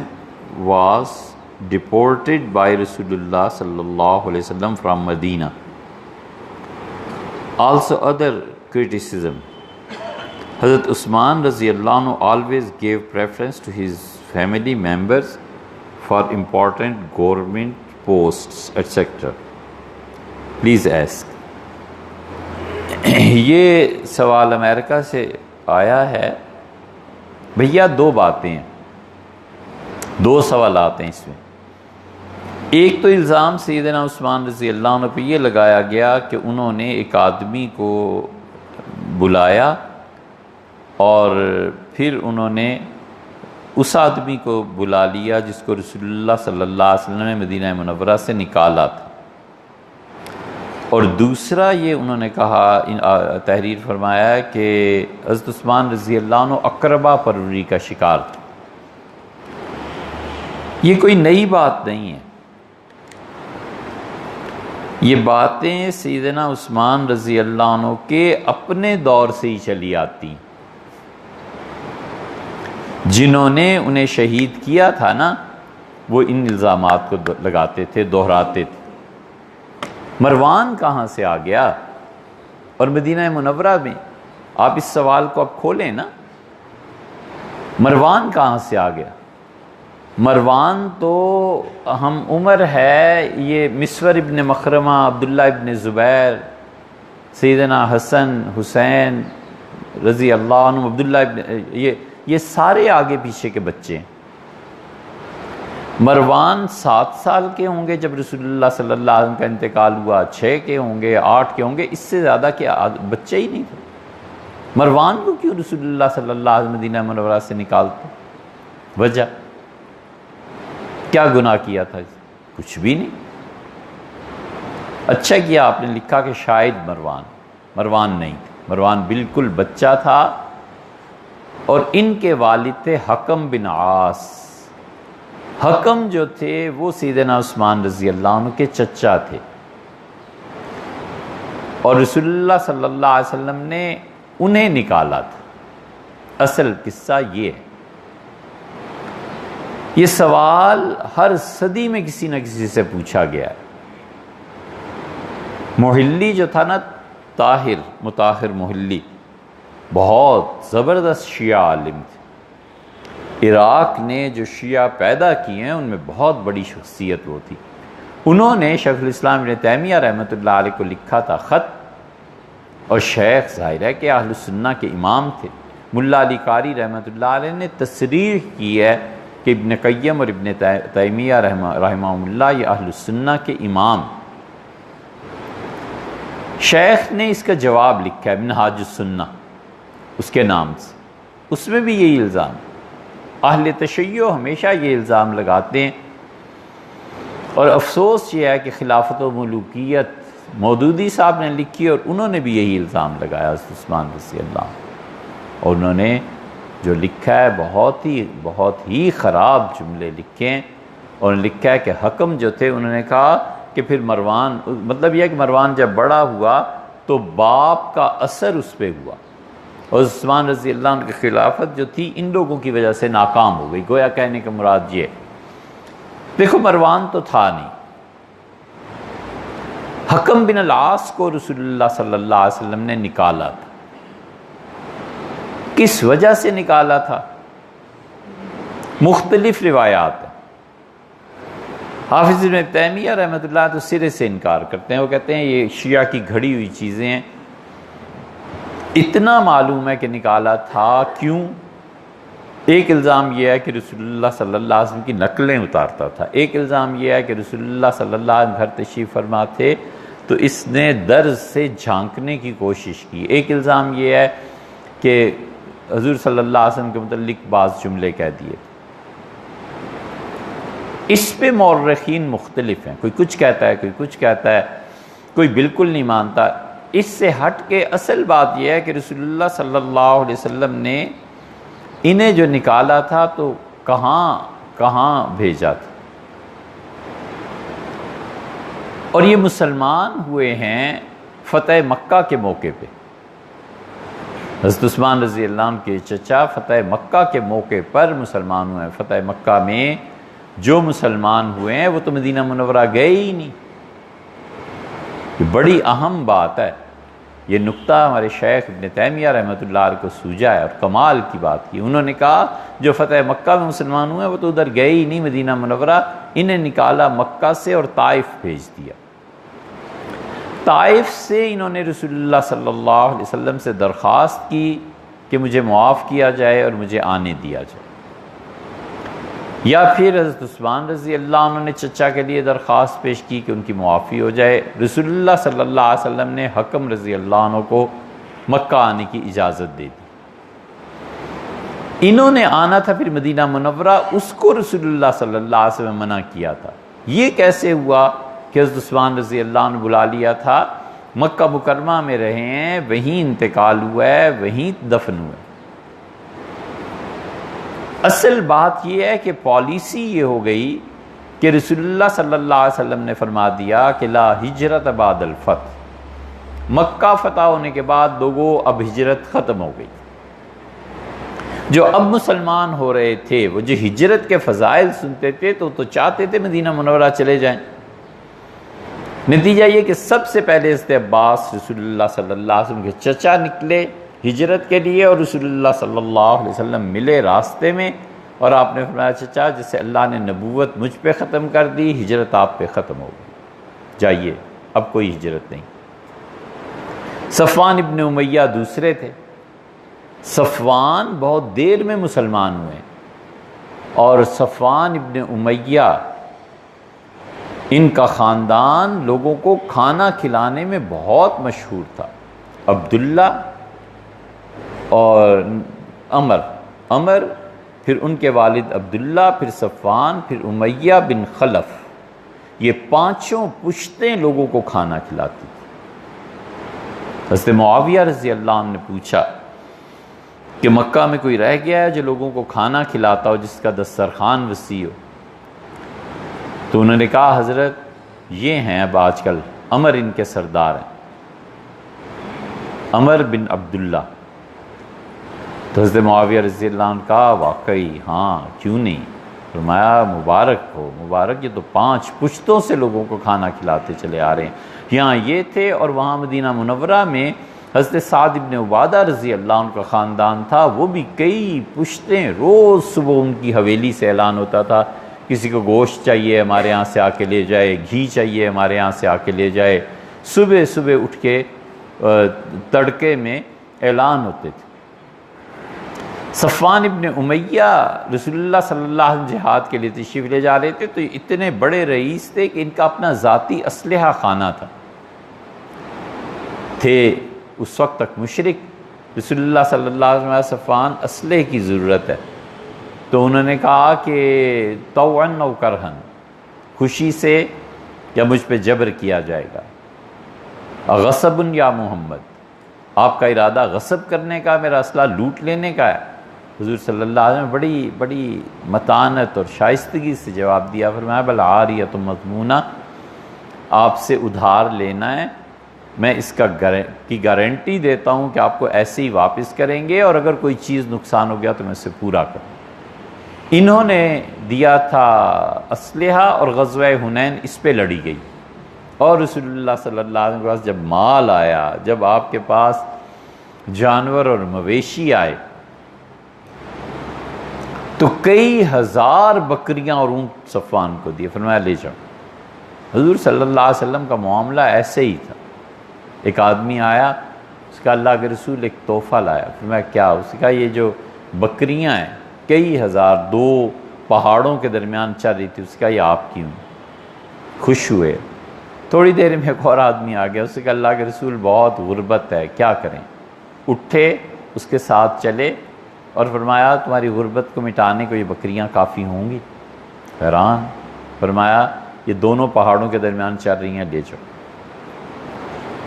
was deported by Rasulullah sallallahu alaihi wasallam from Medina. Also other criticism, Hazrat Usman رضی اللہ عنہ always gave preference to his family members for important government posts, etc. Please ask. یہ سوال امریکہ سے آیا ہے۔ بھیا دو باتیں ہیں، دو سوالات ہیں اس میں۔ ایک تو الزام سیدنا عثمان رضی اللہ عنہ پہ یہ لگایا گیا کہ انہوں نے ایک آدمی کو بلایا اور پھر انہوں نے اس آدمی کو بلا لیا جس کو رسول اللہ صلی اللہ علیہ وسلم نے مدینہ منورہ سے نکالا تھا، اور دوسرا یہ انہوں نے کہا، تحریر فرمایا ہے کہ حضرت عثمان رضی اللہ عنہ اقربا پروری کا شکار تھا۔ یہ کوئی نئی بات نہیں ہے، یہ باتیں سیدنا عثمان رضی اللہ عنہ کے اپنے دور سے ہی چلی آتی، جنہوں نے انہیں شہید کیا تھا نا، وہ ان الزامات کو لگاتے تھے، دہراتے تھے۔ مروان کہاں سے آ گیا؟ اور مدینہ منورہ میں آپ اس سوال کو اب کھولیں نا، مروان کہاں سے آ گیا؟ مروان تو ہم عمر ہے، یہ مسور ابن مخرمہ، عبداللہ ابن زبیر، سیدنا حسن حسین رضی اللہ عنہ، عبداللہ ابن یہ سارے آگے پیچھے کے بچے ہیں۔ مروان 7 سال کے ہوں گے جب رسول اللہ صلی اللہ علیہ وسلم کا انتقال ہوا، 6 کے ہوں گے، 8 کے ہوں گے، اس سے زیادہ کے بچے ہی نہیں تھے۔ مروان کو کیوں رسول اللہ صلی اللہ علیہ وسلم مدینہ منورہ سے نکالتے؟ وجہ کیا گناہ کیا تھا؟ کچھ بھی نہیں۔ اچھا کیا آپ نے لکھا کہ شاید مروان نہیں تھے، مروان بالکل بچہ تھا، اور ان کے والد تھے حکم بن عاص۔ حکم جو تھے وہ سیدنا عثمان رضی اللہ عنہ کے چچا تھے، اور رسول اللہ صلی اللہ علیہ وسلم نے انہیں نکالا تھا۔ اصل قصہ یہ ہے۔ یہ سوال ہر صدی میں کسی نہ کسی سے پوچھا گیا ہے۔ محلی جو تھا نا، مطاہر محلی، بہت زبردست شیعہ عالم تھے۔ عراق نے جو شیعہ پیدا کیے ہیں ان میں بہت بڑی شخصیت وہ تھی۔ انہوں نے شیخ الاسلام ابن تیمیہ رحمۃ اللہ علیہ کو لکھا تھا خط، اور شیخ ظاہر ہے کہ اہل سنہ کے امام تھے۔ ملا علی قاری رحمۃ اللہ علیہ نے تصریح کی ہے کہ ابن قیم اور ابن تیمیہ رحمہ اللہ یہ اہل سنہ کے امام۔ شیخ نے اس کا جواب لکھا ہے منہاج السنہ اس کے نام سے، اس میں بھی یہی الزام۔ اہل تشیع ہمیشہ یہ الزام لگاتے ہیں، اور افسوس یہ ہے کہ خلافت و ملوکیت مودودی صاحب نے لکھی اور انہوں نے بھی یہی الزام لگایا حضرت عثمان رضی اللہ عنہ، اور انہوں نے جو لکھا ہے بہت ہی خراب جملے لکھے ہیں، اور لکھا ہے کہ حکم جو تھے انہوں نے کہا کہ پھر مروان، مطلب یہ ہے کہ مروان جب بڑا ہوا تو باپ کا اثر اس پہ ہوا، اور عثمان رضی اللہ عنہ کی خلافت جو تھی ان لوگوں کی وجہ سے ناکام ہو گئی۔ گویا کہنے کا مراد یہ ہے۔ دیکھو مروان تو تھا نہیں، حکم بن العاص کو رسول اللہ صلی اللہ علیہ وسلم نے نکالا تھا۔ کس وجہ سے نکالا تھا؟ مختلف روایات ہیں۔ حافظ ابن تیمیہ رحمۃ اللہ تو سرے سے انکار کرتے ہیں، وہ کہتے ہیں یہ شیعہ کی گھڑی ہوئی چیزیں ہیں۔ اتنا معلوم ہے کہ نکالا تھا، کیوں؟ ایک الزام یہ ہے کہ رسول اللہ صلی اللہ علیہ وسلم کی نقلیں اتارتا تھا، ایک الزام یہ ہے کہ رسول اللہ صلی اللہ علیہ وسلم گھر تشریف فرما تھے تو اس نے درز سے جھانکنے کی کوشش کی، ایک الزام یہ ہے کہ حضور صلی اللہ علیہ وسلم کے متعلق بعض جملے کہہ دیے۔ اس پہ مورخین مختلف ہیں، کوئی کچھ کہتا ہے، کوئی کچھ کہتا ہے، کوئی بالکل نہیں مانتا۔ اس سے ہٹ کے اصل بات یہ ہے کہ رسول اللہ صلی اللہ علیہ وسلم نے انہیں جو نکالا تھا تو کہاں بھیجا تھا، اور یہ مسلمان ہوئے ہیں فتح مکہ کے موقع پہ۔ حضرت عثمان رضی اللہ عنہ کے چچا فتح مکہ کے موقع پر مسلمان ہوئے ہیں۔ فتح مکہ میں جو مسلمان ہوئے ہیں وہ تو مدینہ منورہ گئے ہی نہیں۔ یہ بڑی اہم بات ہے، یہ نقطہ ہمارے شیخ ابن تیمیہ رحمۃ اللہ علیہ کو سوجا ہے اور کمال کی بات کی۔ انہوں نے کہا جو فتح مکہ میں مسلمان ہوئے ہیں وہ تو ادھر گئے ہی نہیں مدینہ منورہ، انہیں نکالا مکہ سے اور طائف بھیج دیا۔ طائف سے انہوں نے رسول اللہ صلی اللہ علیہ وسلم سے درخواست کی کہ مجھے معاف کیا جائے اور مجھے آنے دیا جائے، یا پھر حضرت عثمان رضی اللہ عنہ نے چچا کے لیے درخواست پیش کی کہ ان کی معافی ہو جائے۔ رسول اللہ صلی اللہ علیہ وسلم نے حکم رضی اللہ عنہ کو مکہ آنے کی اجازت دے دی۔ انہوں نے آنا تھا پھر مدینہ منورہ، اس کو رسول اللہ صلی اللہ علیہ وسلم منع کیا تھا۔ یہ کیسے ہوا کہ حضرت عثمان رضی اللہ عنہ بلا لیا تھا، مکہ مکرمہ میں رہے ہیں، وہیں انتقال ہوا ہے، وہیں دفن ہوئے۔ اصل بات یہ ہے کہ پالیسی یہ ہو گئی کہ رسول اللہ صلی اللہ علیہ وسلم نے فرما دیا کہ لا ہجرت بعد الفتح، مکہ فتح ہونے کے بعد لوگوں اب ہجرت ختم ہو گئی۔ جو اب مسلمان ہو رہے تھے وہ جو ہجرت کے فضائل سنتے تھے تو چاہتے تھے مدینہ منورہ چلے جائیں۔ نتیجہ یہ کہ سب سے پہلے حضرت عباس رسول اللہ صلی اللہ علیہ وسلم کے چچا نکلے ہجرت کے لیے، اور رسول اللہ صلی اللہ علیہ وسلم ملے راستے میں، اور آپ نے فرمایا چچا جسے اللہ نے نبوت مجھ پہ ختم کر دی، ہجرت آپ پہ ختم ہو گئی، جائیے اب کوئی ہجرت نہیں۔ صفوان ابن امیہ دوسرے تھے۔ صفوان بہت دیر میں مسلمان ہوئے، اور صفوان ابن امیہ ان کا خاندان لوگوں کو کھانا کھلانے میں بہت مشہور تھا۔ عبداللہ اور عمر، پھر ان کے والد عبداللہ، پھر صفوان، پھر امیہ بن خلف، یہ پانچوں پشتیں لوگوں کو کھانا کھلاتی تھی۔ حضرت معاویہ رضی اللہ عنہ نے پوچھا کہ مکہ میں کوئی رہ گیا ہے جو لوگوں کو کھانا کھلاتا ہو، جس کا دسترخوان وسیع ہو؟ تو انہوں نے کہا حضرت یہ ہیں اب آج کل عمر ان کے سردار ہیں، عمر بن عبداللہ۔ تو حضرت معاویہ رضی اللہ عنہ کہا واقعی ہاں کیوں نہیں، فرمایا مبارک ہو، مبارک، یہ تو 5 پشتوں سے لوگوں کو کھانا کھلاتے چلے آ رہے ہیں۔ یہاں یہ تھے، اور وہاں مدینہ منورہ میں حضرت سعد ابن عبادہ رضی اللہ عنہ کا خاندان تھا، وہ بھی کئی پشتیں، روز صبح ان کی حویلی سے اعلان ہوتا تھا کسی کو گوشت چاہیے ہمارے یہاں سے آ کے لے جائے، گھی چاہیے ہمارے یہاں سے آ کے لے جائے۔ صبح صبح اٹھ کے تڑکے میں اعلان ہوتے تھے۔ صفوان ابن امیہ رسول اللہ صلی اللہ علیہ وسلم جہاد کے لیے تشریف لے جا رہے تھے، تو اتنے بڑے رئیس تھے کہ ان کا اپنا ذاتی اسلحہ خانہ تھا، تھے اس وقت تک مشرک۔ رسول اللہ صلی اللہ علیہ وسلم صفوان اسلحے کی ضرورت ہے، تو انہوں نے کہا کہ طوعاً او کرہاً، خوشی سے یا مجھ پہ جبر کیا جائے گا، غصب یا محمد، آپ کا ارادہ غصب کرنے کا، میرا اسلحہ لوٹ لینے کا ہے؟ حضور صلی اللہ علیہ وسلم نے بڑی متانت اور شائستگی سے جواب دیا، فرمایا بل عاریۃ مضمونہ، آپ سے ادھار لینا ہے، میں اس کی گارنٹی دیتا ہوں کہ آپ کو ایسے ہی واپس کریں گے، اور اگر کوئی چیز نقصان ہو گیا تو میں اسے پورا کروں۔ انہوں نے دیا تھا اسلحہ اور غزوہ حنین اس پہ لڑی گئی، اور رسول اللہ صلی اللہ علیہ وسلم کے پاس جب مال آیا، جب آپ کے پاس جانور اور مویشی آئے تو کئی ہزار بکریاں اور اونٹ صفوان کو دیے، فرمایا لے جاؤ۔ حضور صلی اللہ علیہ وسلم کا معاملہ ایسے ہی تھا۔ ایک آدمی آیا، اس کا اللہ کے رسول ایک تحفہ لایا، فرمایا کیا؟ اس کا یہ جو بکریاں ہیں کئی ہزار، 2 پہاڑوں کے درمیان چل رہی تھی، اس کا یہ آپ کی ہوں۔ خوش ہوئے۔ تھوڑی دیر میں ایک اور آدمی آ گیا، اس کا اللہ کے رسول بہت غربت ہے، کیا کریں؟ اٹھے، اس کے ساتھ چلے اور فرمایا تمہاری غربت کو مٹانے کو یہ بکریاں کافی ہوں گی؟ حیران، فرمایا یہ دونوں پہاڑوں کے درمیان چل رہی ہیں، لے جاؤ۔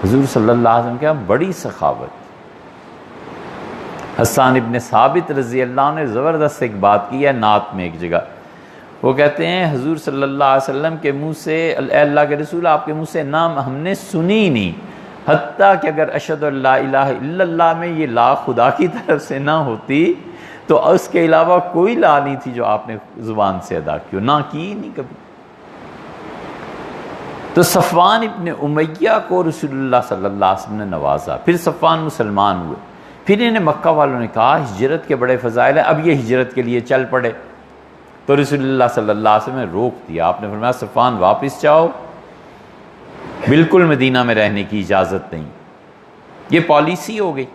حضور صلی اللہ علیہ وسلم کے بڑی سخاوت۔ حسان ابن ثابت رضی اللہ عنہ نے زبردست ایک بات کی ہے نعت میں ایک جگہ، وہ کہتے ہیں حضور صلی اللہ علیہ وسلم کے منہ سے، اے اللہ کے رسول آپ کے منہ سے نام ہم نے سنی ہی نہیں، حتیٰ کہ اگر اشہد ان لا الہ الا اللہ میں یہ لا خدا کی طرف سے نہ ہوتی تو اس کے علاوہ کوئی لا نہیں تھی جو آپ نے زبان سے ادا کی، نہ کی نہیں کبھی۔ تو صفوان ابن امیہ کو رسول اللہ صلی اللہ علیہ وسلم نے نوازا، پھر صفوان مسلمان ہوئے، پھر انہیں مکہ والوں نے کہا ہجرت کے بڑے فضائل ہیں، اب یہ ہجرت کے لیے چل پڑے، تو رسول اللہ صلی اللہ علیہ وسلم نے روک دیا۔ آپ نے فرمایا صفوان واپس جاؤ، بالکل مدینہ میں رہنے کی اجازت نہیں۔ یہ پالیسی ہو گئی۔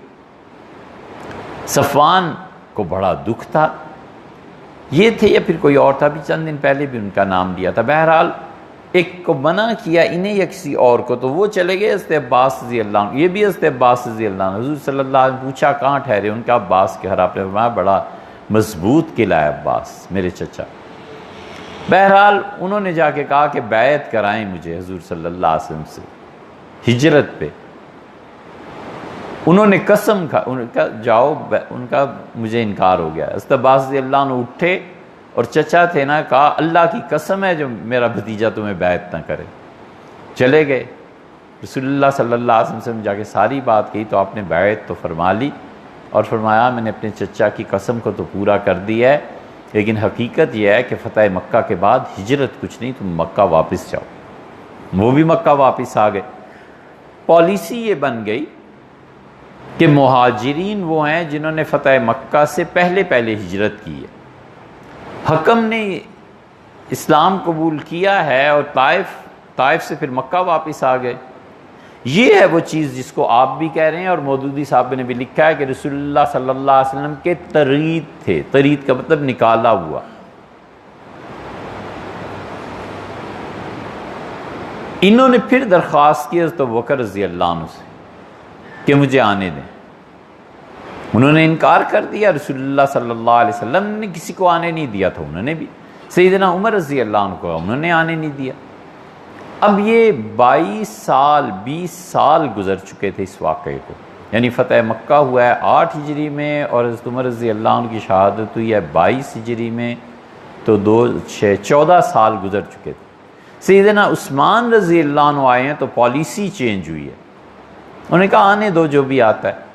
صفوان کو بڑا دکھ تھا، یہ تھے یا پھر کوئی اور تھا، بھی چند دن پہلے بھی ان کا نام لیا تھا، بہرحال ایک کو منع کیا انہیں یا کسی اور کو، تو وہ چلے گئے حضرت عباس رضی اللہ عنہ، یہ بھی حضرت عباس رضی اللہ عنہ۔ حضور صلی اللہ علیہ وسلم پوچھا کہاں ٹھہرے؟ ان کا عباس کے گھر۔ آپ نے فرمایا بڑا مضبوط قلعہ ہے عباس، میرے چچا۔ بہرحال انہوں نے جا کے کہا کہ بیعت کرائیں مجھے حضور صلی اللہ علیہ وسلم سے ہجرت پہ۔ انہوں نے قسم کھا، ان کا جاؤ، ان کا مجھے انکار ہو گیا۔ حضرت عباس رضی اللہ عنہ اٹھے، اور چچا تھے نا، کہا اللہ کی قسم ہے جو میرا بھتیجا تمہیں بیعت نہ کرے۔ چلے گئے، رسول اللہ صلی اللہ علیہ وسلم سے جا کے ساری بات کہی تو آپ نے بیعت تو فرما لی، اور فرمایا میں نے اپنے چچا کی قسم کو تو پورا کر دیا ہے، لیکن حقیقت یہ ہے کہ فتح مکہ کے بعد ہجرت کچھ نہیں، تم مکہ واپس جاؤ۔ وہ بھی مکہ واپس آ گئے۔ پالیسی یہ بن گئی کہ مہاجرین وہ ہیں جنہوں نے فتح مکہ سے پہلے ہجرت کی ہے۔ حکم نے اسلام قبول کیا ہے اور طائف سے پھر مکہ واپس آ گئے۔ یہ ہے وہ چیز جس کو آپ بھی کہہ رہے ہیں، اور مودودی صاحب نے بھی لکھا ہے کہ رسول اللہ صلی اللہ علیہ وسلم کے طرید تھے۔ طرید کا مطلب نکالا ہوا۔ انہوں نے پھر درخواست کی حضرت ابوبکر رضی اللہ عنہ سے کہ مجھے آنے دیں، انہوں نے انکار کر دیا۔ رسول اللہ صلی اللہ علیہ وسلم نے کسی کو آنے نہیں دیا تھا، انہوں نے بھی۔ سیدنا عمر رضی اللہ عنہ کو انہوں نے آنے نہیں دیا۔ اب یہ 20 سال گزر چکے تھے اس واقعے کو، یعنی فتح مکہ ہوا ہے 8 ہجری میں، اور حضرت عمر رضی اللہ عنہ کی شہادت ہوئی ہے 22 ہجری میں، تو 14 سال گزر چکے تھے۔ سیدنا عثمان رضی اللہ عنہ آئے ہیں تو پالیسی چینج ہوئی ہے، انہوں نے کہا آنے دو جو بھی آتا ہے۔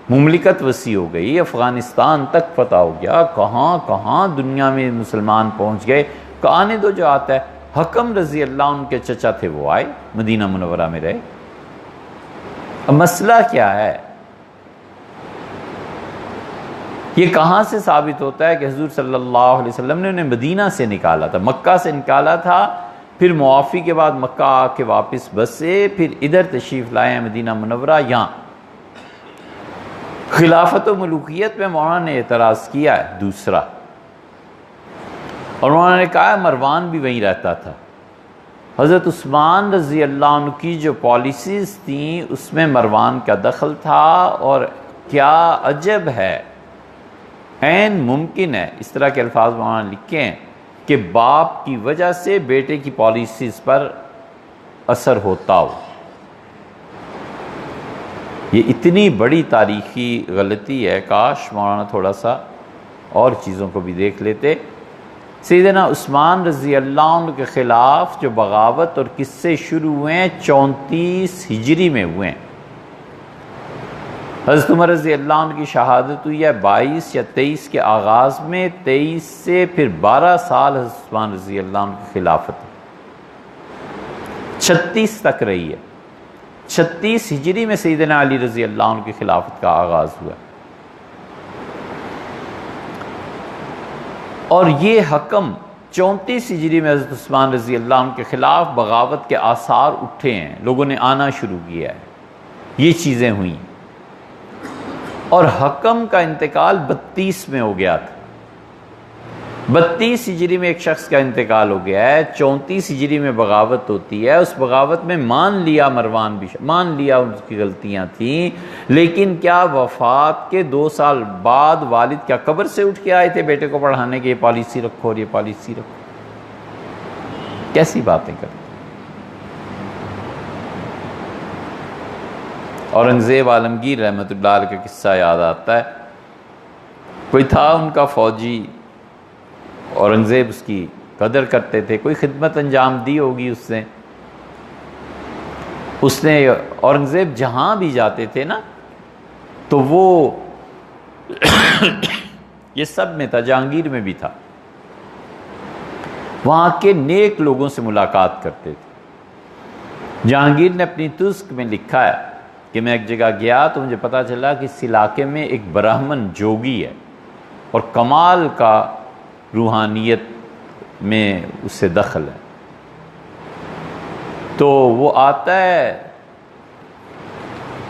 مملکت وسیع ہو گئی، افغانستان تک فتح ہو گیا، کہاں کہاں دنیا میں مسلمان پہنچ گئے، کہ آنے دو جو آتا ہے۔ حکم رضی اللہ عنہ کے چچا تھے، وہ آئے، مدینہ منورہ میں رہے۔ اب مسئلہ کیا ہے؟ یہ کہاں سے ثابت ہوتا ہے کہ حضور صلی اللہ علیہ وسلم نے انہیں مدینہ سے نکالا تھا، مکہ سے نکالا تھا، پھر معافی کے بعد مکہ آ کے واپس بسے، پھر ادھر تشریف لائے ہیں مدینہ منورہ۔ یہاں خلافت و ملوکیت میں مولانا نے اعتراض کیا ہے دوسرا، اور انہوں نے کہا مروان بھی وہیں رہتا تھا۔ حضرت عثمان رضی اللہ عنہ کی جو پالیسیز تھیں اس میں مروان کا دخل تھا، اور کیا عجب ہے، عین ممکن ہے، اس طرح کے الفاظ مولانا نے لکھے ہیں کہ باپ کی وجہ سے بیٹے کی پالیسیز پر اثر ہوتا ہو۔ یہ اتنی بڑی تاریخی غلطی ہے، کاش مولانا تھوڑا سا اور چیزوں کو بھی دیکھ لیتے۔ سیدنا عثمان رضی اللہ عنہ کے خلاف جو بغاوت اور قصے شروع ہوئے ہیں 34 ہجری میں ہوئے ہیں۔ حضرت عمر رضی اللہ عنہ کی شہادت ہوئی ہے 22 یا 23 کے آغاز میں، 23 سے پھر 12 سال حضرت عثمان رضی اللہ عنہ کی خلافت 36 تک رہی ہے۔ 36 ہجری میں سیدنا علی رضی اللہ عنہ کی خلافت کا آغاز ہوا، اور یہ حکم 34 ہجری میں حضرت عثمان رضی اللہ عنہ کے خلاف بغاوت کے آثار اٹھے ہیں، لوگوں نے آنا شروع کیا ہے، یہ چیزیں ہوئیں، اور حکم کا انتقال 32 میں ہو گیا تھا۔ 32 ہجری میں ایک شخص کا انتقال ہو گیا ہے، 34 ہجری میں بغاوت ہوتی ہے، اس بغاوت میں مان لیا مروان بھی، مان لیا ان کی غلطیاں تھیں، لیکن کیا وفات کے 2 سال بعد والد کیا قبر سے اٹھ کے آئے تھے بیٹے کو پڑھانے کے یہ پالیسی رکھو اور یہ پالیسی رکھو؟ کیسی باتیں کرتے؟ اورنگزیب عالمگیر رحمۃ اللہ علیہ کا قصہ یاد آتا ہے، کوئی تھا ان کا فوجی، اورنگزیب اس کی قدر کرتے تھے، کوئی خدمت انجام دی ہوگی اس نے اورنگزیب جہاں بھی جاتے تھے نا تو وہ یہ سب میں تھا، جہانگیر میں بھی تھا، وہاں کے نیک لوگوں سے ملاقات کرتے تھے۔ جہانگیر نے اپنی تزک میں لکھا ہے کہ میں ایک جگہ گیا تو مجھے پتا چلا کہ اس علاقے میں ایک برہمن جوگی ہے اور کمال کا روحانیت میں اس سے دخل ہے، تو وہ آتا ہے،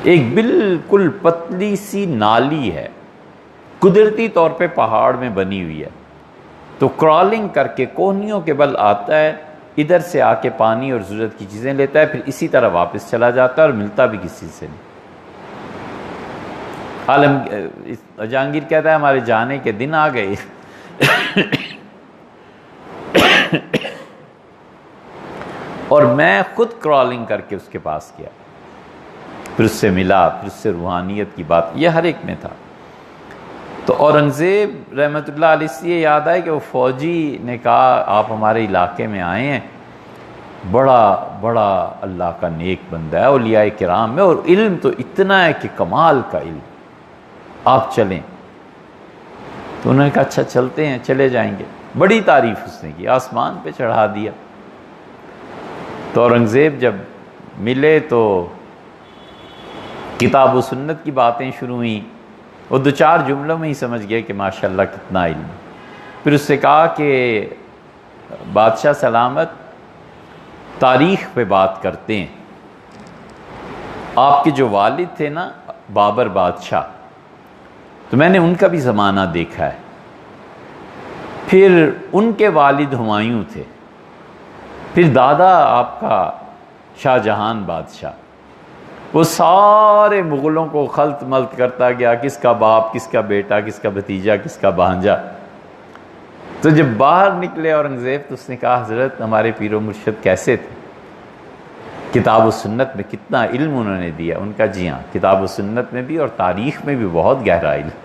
ایک بالکل پتلی سی نالی ہے، قدرتی طور پہ پہاڑ میں بنی ہوئی ہے، تو کرالنگ کر کے کوہنیوں کے بل آتا ہے، ادھر سے آ کے پانی اور ضرورت کی چیزیں لیتا ہے، پھر اسی طرح واپس چلا جاتا ہے اور ملتا بھی کسی سے نہیں۔ جہانگیر کہتا ہے ہمارے جانے کے دن آ گئے اور میں خود کرالنگ کر کے اس کے پاس گیا، پھر اس سے ملا، پھر اس سے روحانیت کی بات، یہ ہر ایک میں تھا۔ تو اورنگزیب رحمۃ اللہ علیہ سے یہ یاد آئے کہ وہ فوجی نے کہا آپ ہمارے علاقے میں آئے ہیں، بڑا بڑا اللہ کا نیک بندہ ہے اولیاء کرام میں، اور علم تو اتنا ہے کہ کمال کا علم، آپ چلیں۔ تو انہوں نے کہا اچھا چلتے ہیں، چلے جائیں گے۔ بڑی تعریف اس نے کی، آسمان پہ چڑھا دیا۔ تو اورنگزیب جب ملے تو کتاب و سنت کی باتیں شروع ہوئیں، وہ 2-4 جملوں میں ہی سمجھ گئے کہ ماشاءاللہ کتنا علم۔ پھر اس سے کہا کہ بادشاہ سلامت تاریخ پہ بات کرتے ہیں، آپ کے جو والد تھے نا بابر بادشاہ، تو میں نے ان کا بھی زمانہ دیکھا ہے، پھر ان کے والد ہمایوں تھے، پھر دادا آپ کا شاہ جہان بادشاہ، وہ سارے مغلوں کو خلط ملط کرتا گیا، کس کا باپ، کس کا بیٹا، کس کا بھتیجا، کس کا بھانجا۔ تو جب باہر نکلے اورنگزیب تو اس نے کہا حضرت ہمارے پیر و مرشد کیسے تھے، کتاب و سنت میں کتنا علم انہوں نے دیا؟ ان کا جی ہاں، کتاب و سنت میں بھی اور تاریخ میں بھی بہت گہرا علم،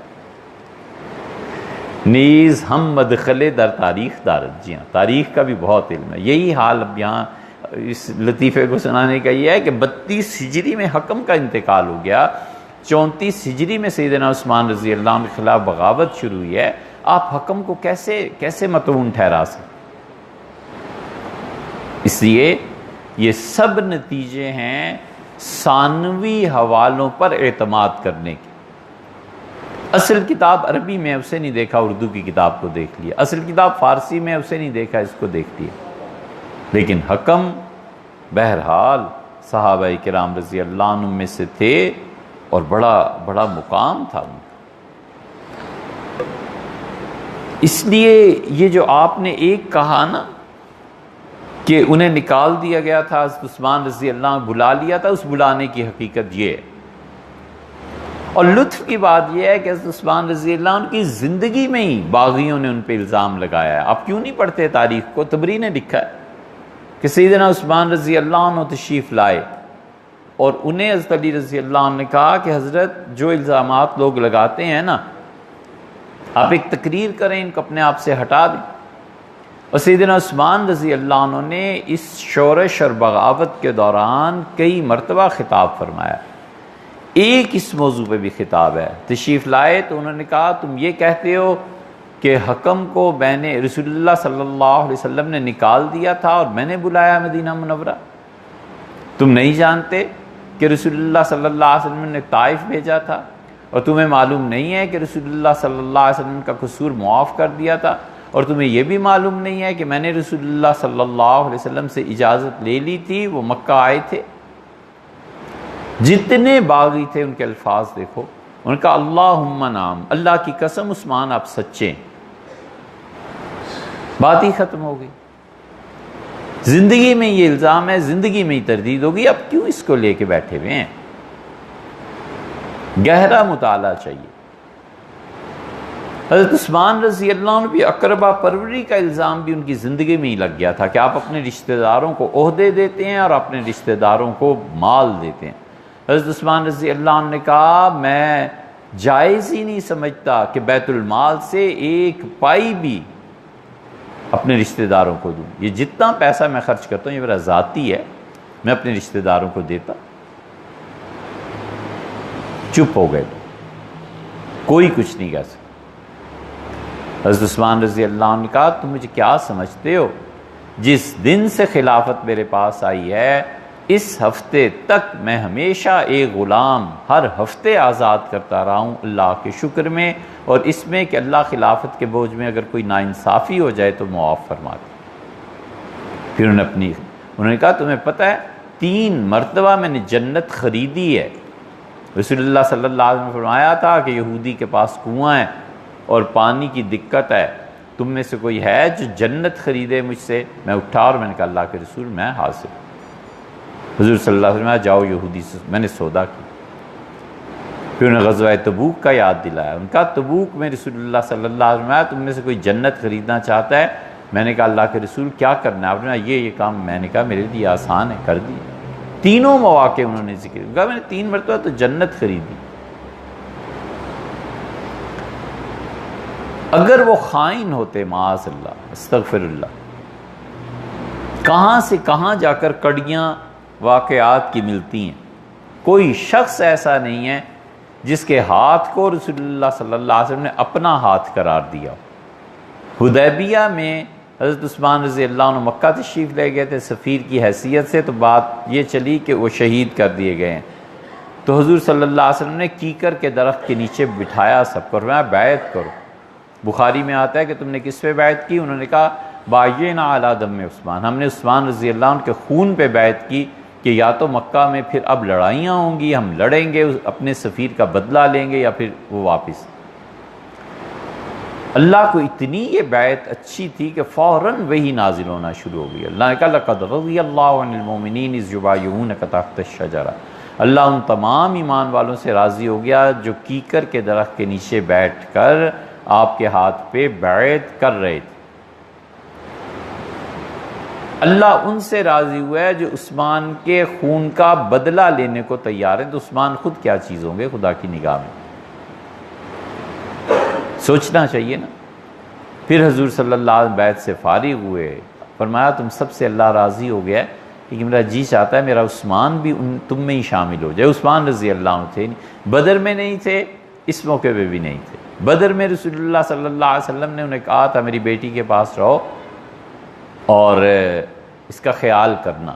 نیز ہم مدخل در تاریخ دارت، جی ہاں تاریخ کا بھی بہت علم ہے۔ یہی حال اب یہاں اس لطیفے کو سنانے کا یہ ہے کہ 32 ہجری میں حکم کا انتقال ہو گیا، 34 ہجری میں سیدنا عثمان رضی اللہ عنہ کے خلاف بغاوت شروع ہوئی ہے، آپ حکم کو کیسے مطعون ٹھہرا سکتے؟ اس لیے یہ سب نتیجے ہیں ثانوی حوالوں پر اعتماد کرنے کے۔ اصل کتاب عربی میں اسے نہیں دیکھا، اردو کی کتاب کو دیکھ لیا، اصل کتاب فارسی میں اسے نہیں دیکھا، اس کو دیکھ لیا، لیکن حکم بہرحال صحابہ کرام رضی اللہ عنہ میں سے تھے اور بڑا بڑا مقام تھا ان کا۔ اس لیے یہ جو آپ نے ایک کہا نا کہ انہیں نکال دیا گیا تھا، حضرت عثمان رضی اللہ عنہ بلا لیا تھا، اس بلانے کی حقیقت یہ ہے۔ اور لطف کی بات یہ ہے کہ حضرت عثمان رضی اللہ عنہ کی زندگی میں ہی باغیوں نے ان پہ الزام لگایا ہے۔ آپ کیوں نہیں پڑھتے تاریخ کو؟ طبری نے لکھا ہے کہ سیدنا عثمان رضی اللہ عنہ تشریف لائے اور انہیں حضرت علی رضی اللہ عنہ نے کہا کہ حضرت جو الزامات لوگ لگاتے ہیں نا، آپ ایک تقریر کریں، ان کو اپنے آپ سے ہٹا دیں۔ اور سیدنا عثمان رضی اللہ عنہ نے اس شورش اور بغاوت کے دوران کئی مرتبہ خطاب فرمایا ایک اس موضوع پہ بھی خطاب ہے. تشریف لائے تو انہوں نے کہا تم یہ کہتے ہو کہ حکم کو میں نے رسول اللہ صلی اللہ علیہ وسلم نے نکال دیا تھا اور میں نے بلایا مدینہ منورہ. تم نہیں جانتے کہ رسول اللہ صلی اللہ علیہ وسلم نے طائف بھیجا تھا، اور تمہیں معلوم نہیں ہے کہ رسول اللہ صلی اللہ علیہ وسلم کا قصور معاف کر دیا تھا، اور تمہیں یہ بھی معلوم نہیں ہے کہ میں نے رسول اللہ صلی اللہ علیہ وسلم سے اجازت لے لی تھی. وہ مکہ آئے تھے، جتنے باغی تھے ان کے الفاظ دیکھو. ان کا اللہم نام، اللہ کی قسم عثمان آپ سچے ہیں. بات ہی ختم ہو گئی. زندگی میں یہ الزام ہے، زندگی میں ہی تردید ہوگی. اب کیوں اس کو لے کے بیٹھے ہوئے ہیں؟ گہرا مطالعہ چاہیے. حضرت عثمان رضی اللہ عنہ بھی اقربا پروری کا الزام بھی ان کی زندگی میں ہی لگ گیا تھا کہ آپ اپنے رشتہ داروں کو عہدے دیتے ہیں اور اپنے رشتہ داروں کو مال دیتے ہیں. حضرت عثمان رضی اللہ عنہ نے کہا میں جائز ہی نہیں سمجھتا کہ بیت المال سے ایک پائی بھی اپنے رشتہ داروں کو دوں. یہ جتنا پیسہ میں خرچ کرتا ہوں یہ میرا ذاتی ہے، میں اپنے رشتہ داروں کو دیتا. چپ ہو گئے، کوئی کچھ نہیں کہہ سکتا. حضرت عثمان رضی اللہ عنہ نے کہا تم مجھے کیا سمجھتے ہو؟ جس دن سے خلافت میرے پاس آئی ہے اس ہفتے تک میں ہمیشہ ایک غلام ہر ہفتے آزاد کرتا رہا ہوں اللہ کے شکر میں، اور اس میں کہ اللہ خلافت کے بوجھ میں اگر کوئی ناانصافی ہو جائے تو معاف فرما دے. پھر انہوں نے کہا تمہیں پتہ ہے 3 مرتبہ میں نے جنت خریدی ہے. رسول اللہ صلی اللہ علیہ وسلم نے فرمایا تھا کہ یہودی کے پاس کنواں ہے اور پانی کی دقت ہے، تم میں سے کوئی ہے جو جنت خریدے مجھ سے؟ میں اٹھا اور میں نے کہا اللہ کے رسول میں حاضر. حضور صلی اللہ علیہ وسلم جاؤ یہودی سے میں نے سودا کی. پھر انہیں غزوہ تبوک کا یاد دلایا. ان کا تبوک میں رسول اللہ صلی اللہ علیہ وسلم تم میں سے کوئی جنت خریدنا چاہتا ہے؟ میں نے کہا اللہ کے رسول کیا کرنا ہے؟ آپ نے کہا یہ کام. میں نے کہا میرے لیے آسان ہے، کر دی. تینوں مواقع انہوں نے ذکر کیا. میں نے 3 مرتبہ تو جنت خریدی. اگر وہ خائن ہوتے معاذ اللہ استغفر اللہ، کہاں سے کہاں جا کر کڑیاں واقعات کی ملتی ہیں. کوئی شخص ایسا نہیں ہے جس کے ہاتھ کو رسول اللہ صلی اللہ علیہ وسلم نے اپنا ہاتھ قرار دیا. حدیبیہ میں حضرت عثمان رضی اللہ عنہ مکہ تشریف لے گئے تھے سفیر کی حیثیت سے، تو بات یہ چلی کہ وہ شہید کر دیے گئے ہیں. تو حضور صلی اللہ علیہ وسلم نے کیکر کے درخت کے نیچے بٹھایا سب کو، فرمایا بیعت کرو. بخاری میں آتا ہے کہ تم نے کس پہ بیعت کی؟ انہوں نے کہا بایعنا علی دم عثمان، ہم نے عثمان رضی اللہ عنہ کے خون پہ بیعت کی کہ یا تو مکہ میں پھر اب لڑائیاں ہوں گی، ہم لڑیں گے، اپنے سفیر کا بدلہ لیں گے، یا پھر وہ واپس. اللہ کو اتنی یہ بیعت اچھی تھی کہ فوراً وہی نازل ہونا شروع ہو گئی. اللہ نے کہا لقد رضی اللہ عن المؤمنین اذ یبایعونک تحت الشجرہ، اللہ ان تمام ایمان والوں سے راضی ہو گیا جو کیکر کے درخت کے نیچے بیٹھ کر آپ کے ہاتھ پہ بیعت کر رہے تھے. اللہ ان سے راضی ہوا ہے جو عثمان کے خون کا بدلہ لینے کو تیار ہے. تو عثمان خود کیا چیز ہوں گے خدا کی نگاہ میں؟ سوچنا چاہیے نا. پھر حضور صلی اللہ علیہ وسلم بیعت سے فارغ ہوئے، فرمایا تم سب سے اللہ راضی ہو گیا ہے کہ میرا جی چاہتا ہے میرا عثمان بھی تم میں ہی شامل ہو جائے. عثمان رضی اللہ عنہ تھے، بدر میں نہیں تھے، اس موقع پہ بھی نہیں تھے. بدر میں رسول اللہ صلی اللہ علیہ وسلم نے انہیں کہا تھا میری بیٹی کے پاس رہو اور اس کا خیال کرنا.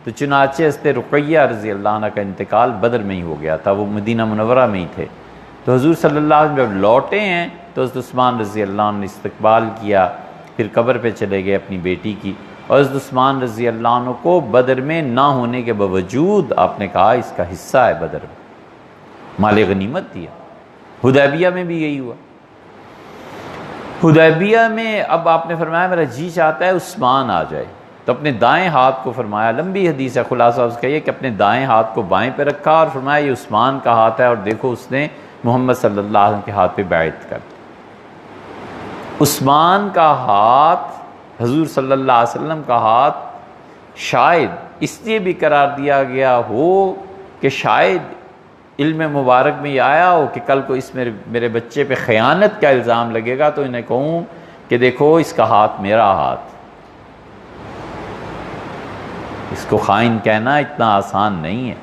تو چنانچہ حضرت رقیہ رضی اللہ عنہ کا انتقال بدر میں ہی ہو گیا تھا، وہ مدینہ منورہ میں ہی تھے. تو حضور صلی اللہ علیہ وسلم جب لوٹے ہیں تو حضرت عثمان رضی اللہ عنہ نے استقبال کیا، پھر قبر پہ چلے گئے اپنی بیٹی کی. اور حضرت عثمان رضی اللہ عنہ کو بدر میں نہ ہونے کے باوجود آپ نے کہا اس کا حصہ ہے بدر میں، مال غنیمت دیا. حدیبیہ میں بھی یہی ہوا. حدیبیہ میں اب آپ نے فرمایا میرا جی چاہتا ہے عثمان آ جائے، تو اپنے دائیں ہاتھ کو فرمایا، لمبی حدیث ہے خلاصہ اس کا یہ کہ اپنے دائیں ہاتھ کو بائیں پہ رکھا اور فرمایا یہ عثمان کا ہاتھ ہے، اور دیکھو اس نے محمد صلی اللہ علیہ وسلم کے ہاتھ پہ بیعت کر دی. عثمان کا ہاتھ حضور صلی اللہ علیہ وسلم کا ہاتھ شاید اس لیے بھی قرار دیا گیا ہو کہ شاید علم مبارک میں یہ آیا ہو کہ کل کو اس میرے بچے پہ خیانت کا الزام لگے گا تو انہیں کہوں کہ دیکھو اس کا ہاتھ میرا ہاتھ. اس کو خائن کہنا اتنا آسان نہیں ہے.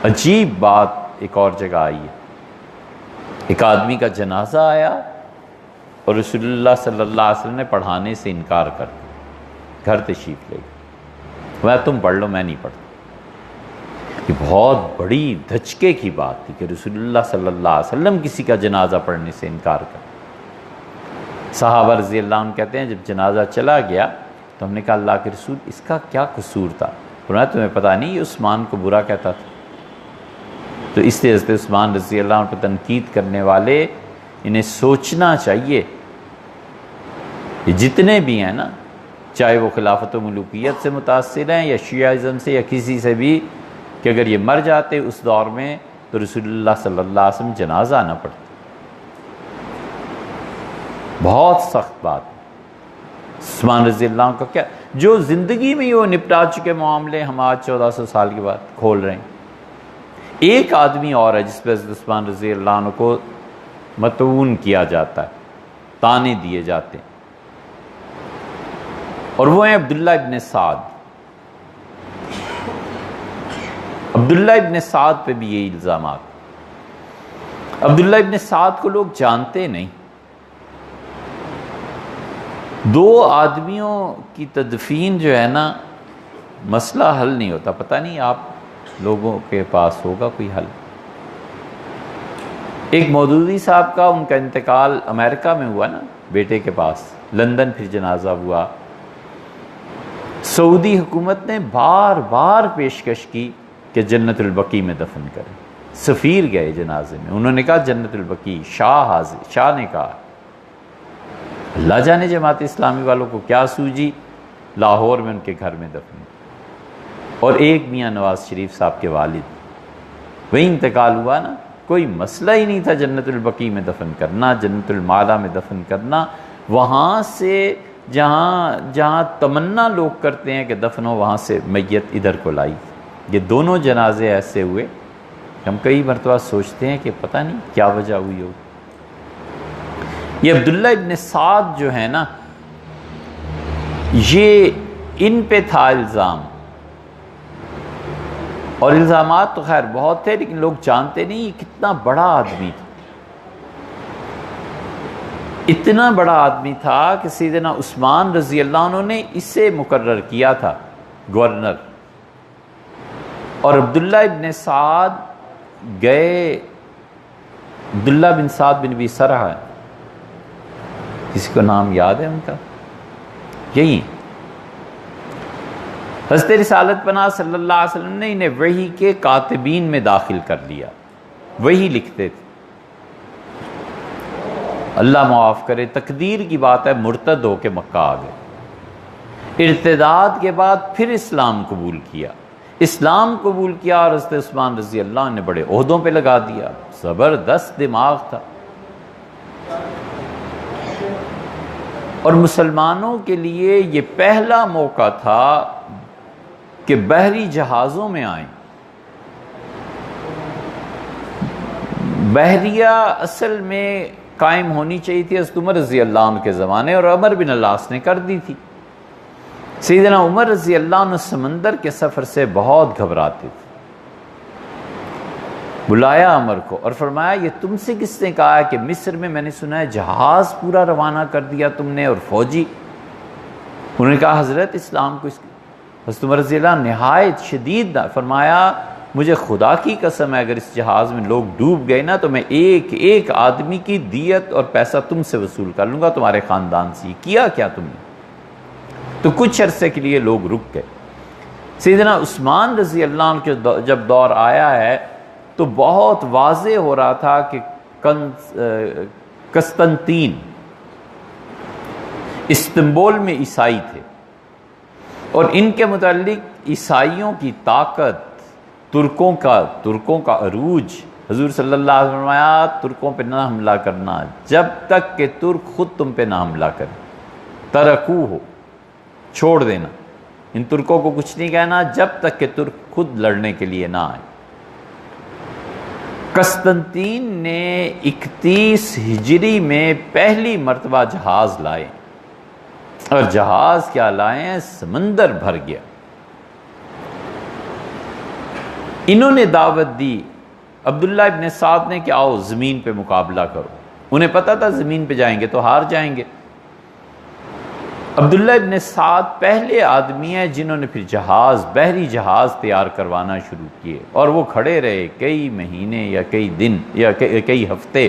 عجیب بات ایک اور جگہ آئی ہے، ایک آدمی کا جنازہ آیا اور رسول اللہ صلی اللہ علیہ وسلم نے پڑھانے سے انکار کر دیا، گھر تشریف لے گئے، میں تم پڑھ لو میں نہیں پڑھتا۔ یہ بہت بڑی دھچکے کی بات تھی کہ رسول اللہ صلی اللہ علیہ وسلم کسی کا جنازہ پڑھنے سے انکار کر۔ صحابہ رضی اللہ عنہ کہتے ہیں جب جنازہ چلا گیا تو ہم نے کہا اللہ کے رسول اس کا کیا قصور تھا؟ فرمایا تمہیں پتہ نہیں یہ عثمان کو برا کہتا تھا۔ تو اس لیے حضرت عثمان رضی اللہ عنہ پر تنقید کرنے والے انہیں سوچنا چاہیے، یہ جتنے بھی ہیں نا، چاہے وہ خلافت و ملوکیت سے متاثر ہیں یا شیعہ سے یا کسی سے بھی، کہ اگر یہ مر جاتے اس دور میں تو رسول اللہ صلی اللہ علیہ وسلم جنازہ نہ پڑھتے۔ بہت سخت بات۔ عثمان رضی اللہ عنہ کا کیا، جو زندگی میں وہ نپٹا چکے معاملے ہم آج 1400 سال کے بعد کھول رہے ہیں۔ ایک آدمی اور ہے جس پہ حضرت عثمان رضی اللہ عنہ کو مطعون کیا جاتا ہے، طعنے دیے جاتے ہیں، اور وہ ہیں عبداللہ ابن سعد۔ عبداللہ ابن سعد پہ بھی یہ الزامات۔ عبداللہ ابن سعد کو لوگ جانتے نہیں۔ دو آدمیوں کی تدفین جو ہے نا، مسئلہ حل نہیں ہوتا۔ پتہ نہیں آپ لوگوں کے پاس ہوگا کوئی حل؟ ایک مودودی صاحب کا، ان کا انتقال امریکہ میں ہوا نا، بیٹے کے پاس، لندن پھر جنازہ ہوا۔ سعودی حکومت نے بار بار پیشکش کی کہ جنت البقیع میں دفن کریں۔ سفیر گئے جنازے میں، انہوں نے کہا جنت البقیع، شاہ نے کہا۔ اللہ جانے جماعت اسلامی والوں کو کیا سوجی، لاہور میں ان کے گھر میں دفن۔ اور ایک میاں نواز شریف صاحب کے والد، وہی انتقال ہوا نا، کوئی مسئلہ ہی نہیں تھا جنت البقیع میں دفن کرنا، جنت المعلا میں دفن کرنا۔ وہاں سے جہاں تمنا لوگ کرتے ہیں کہ دفن ہو، وہاں سے میت ادھر کو لائی۔ یہ دونوں جنازے ایسے ہوئے کہ ہم کئی مرتبہ سوچتے ہیں کہ پتہ نہیں کیا وجہ ہوئی ہو۔ یہ عبداللہ ابن سعد جو ہے نا، یہ ان پہ تھا الزام، اور الزامات تو خیر بہت تھے لیکن لوگ جانتے نہیں یہ کتنا بڑا آدمی تھا۔ اتنا بڑا آدمی تھا کہ سیدنا عثمان رضی اللہ عنہ نے اسے مقرر کیا تھا گورنر، اور عبداللہ ابن سعد گئے، عبداللہ بن سعد بن ابی سرح ہے، کسی کو نام یاد ہے ان کا؟ یہی حضرت رسالت پناہ صلی اللہ علیہ وسلم نے انہیں وحی کے کاتبین میں داخل کر لیا، وہی لکھتے تھے۔ اللہ معاف کرے، تقدیر کی بات ہے، مرتد ہو کے مکہ آ گئے، ارتداد کے بعد پھر اسلام قبول کیا، اسلام قبول کیا، اور حضرت عثمان رضی اللہ عنہ نے بڑے عہدوں پہ لگا دیا۔ زبردست دماغ تھا، اور مسلمانوں کے لیے یہ پہلا موقع تھا کہ بحری جہازوں میں آئیں۔ بحریہ اصل میں قائم ہونی چاہیے تھی حضرت عمر رضی اللہ عنہ کے زمانے، اور عمر بن العاص نے کر دی تھی۔ سیدنا عمر رضی اللہ عنہ سمندر کے سفر سے بہت گھبراتے تھے۔ بلایا عمر کو اور فرمایا یہ تم سے کس نے کہا ہے کہ مصر میں میں نے سنا ہے جہاز پورا روانہ کر دیا تم نے اور فوجی؟ انہوں نے کہا حضرت اسلام کو حضرت عمر رضی اللہ عنہ نہایت شدید فرمایا مجھے خدا کی قسم ہے اگر اس جہاز میں لوگ ڈوب گئے نا تو میں ایک ایک آدمی کی دیت اور پیسہ تم سے وصول کر لوں گا، تمہارے خاندان سے۔ کیا تم نے؟ تو کچھ عرصے کے لیے لوگ رک گئے۔ سیدنا عثمان رضی اللہ عنہ کے جب دور آیا ہے تو بہت واضح ہو رہا تھا کہ قسطنطین استنبول میں عیسائی تھے، اور ان کے متعلق عیسائیوں کی طاقت، ترکوں کا عروج۔ حضور صلی اللہ علیہ وسلم نے فرمایا ترکوں پہ نہ حملہ کرنا جب تک کہ ترک خود تم پہ نہ حملہ کرے، ترکو ہو، چھوڑ دینا، ان ترکوں کو کچھ نہیں کہنا جب تک کہ ترک خود لڑنے کے لیے نہ آئے۔ قسطنطین نے 31 ہجری میں پہلی مرتبہ جہاز لائے، اور جہاز کیا لائے، سمندر بھر گیا۔ انہوں نے دعوت دی عبداللہ ابن سعد نے کہ آؤ زمین پہ مقابلہ کرو، انہیں پتا تھا زمین پہ جائیں گے تو ہار جائیں گے۔ عبداللہ ابن سعد پہلے آدمی ہیں جنہوں نے پھر بحری جہاز تیار کروانا شروع کیے، اور وہ کھڑے رہے کئی مہینے یا کئی دن یا کئی ہفتے،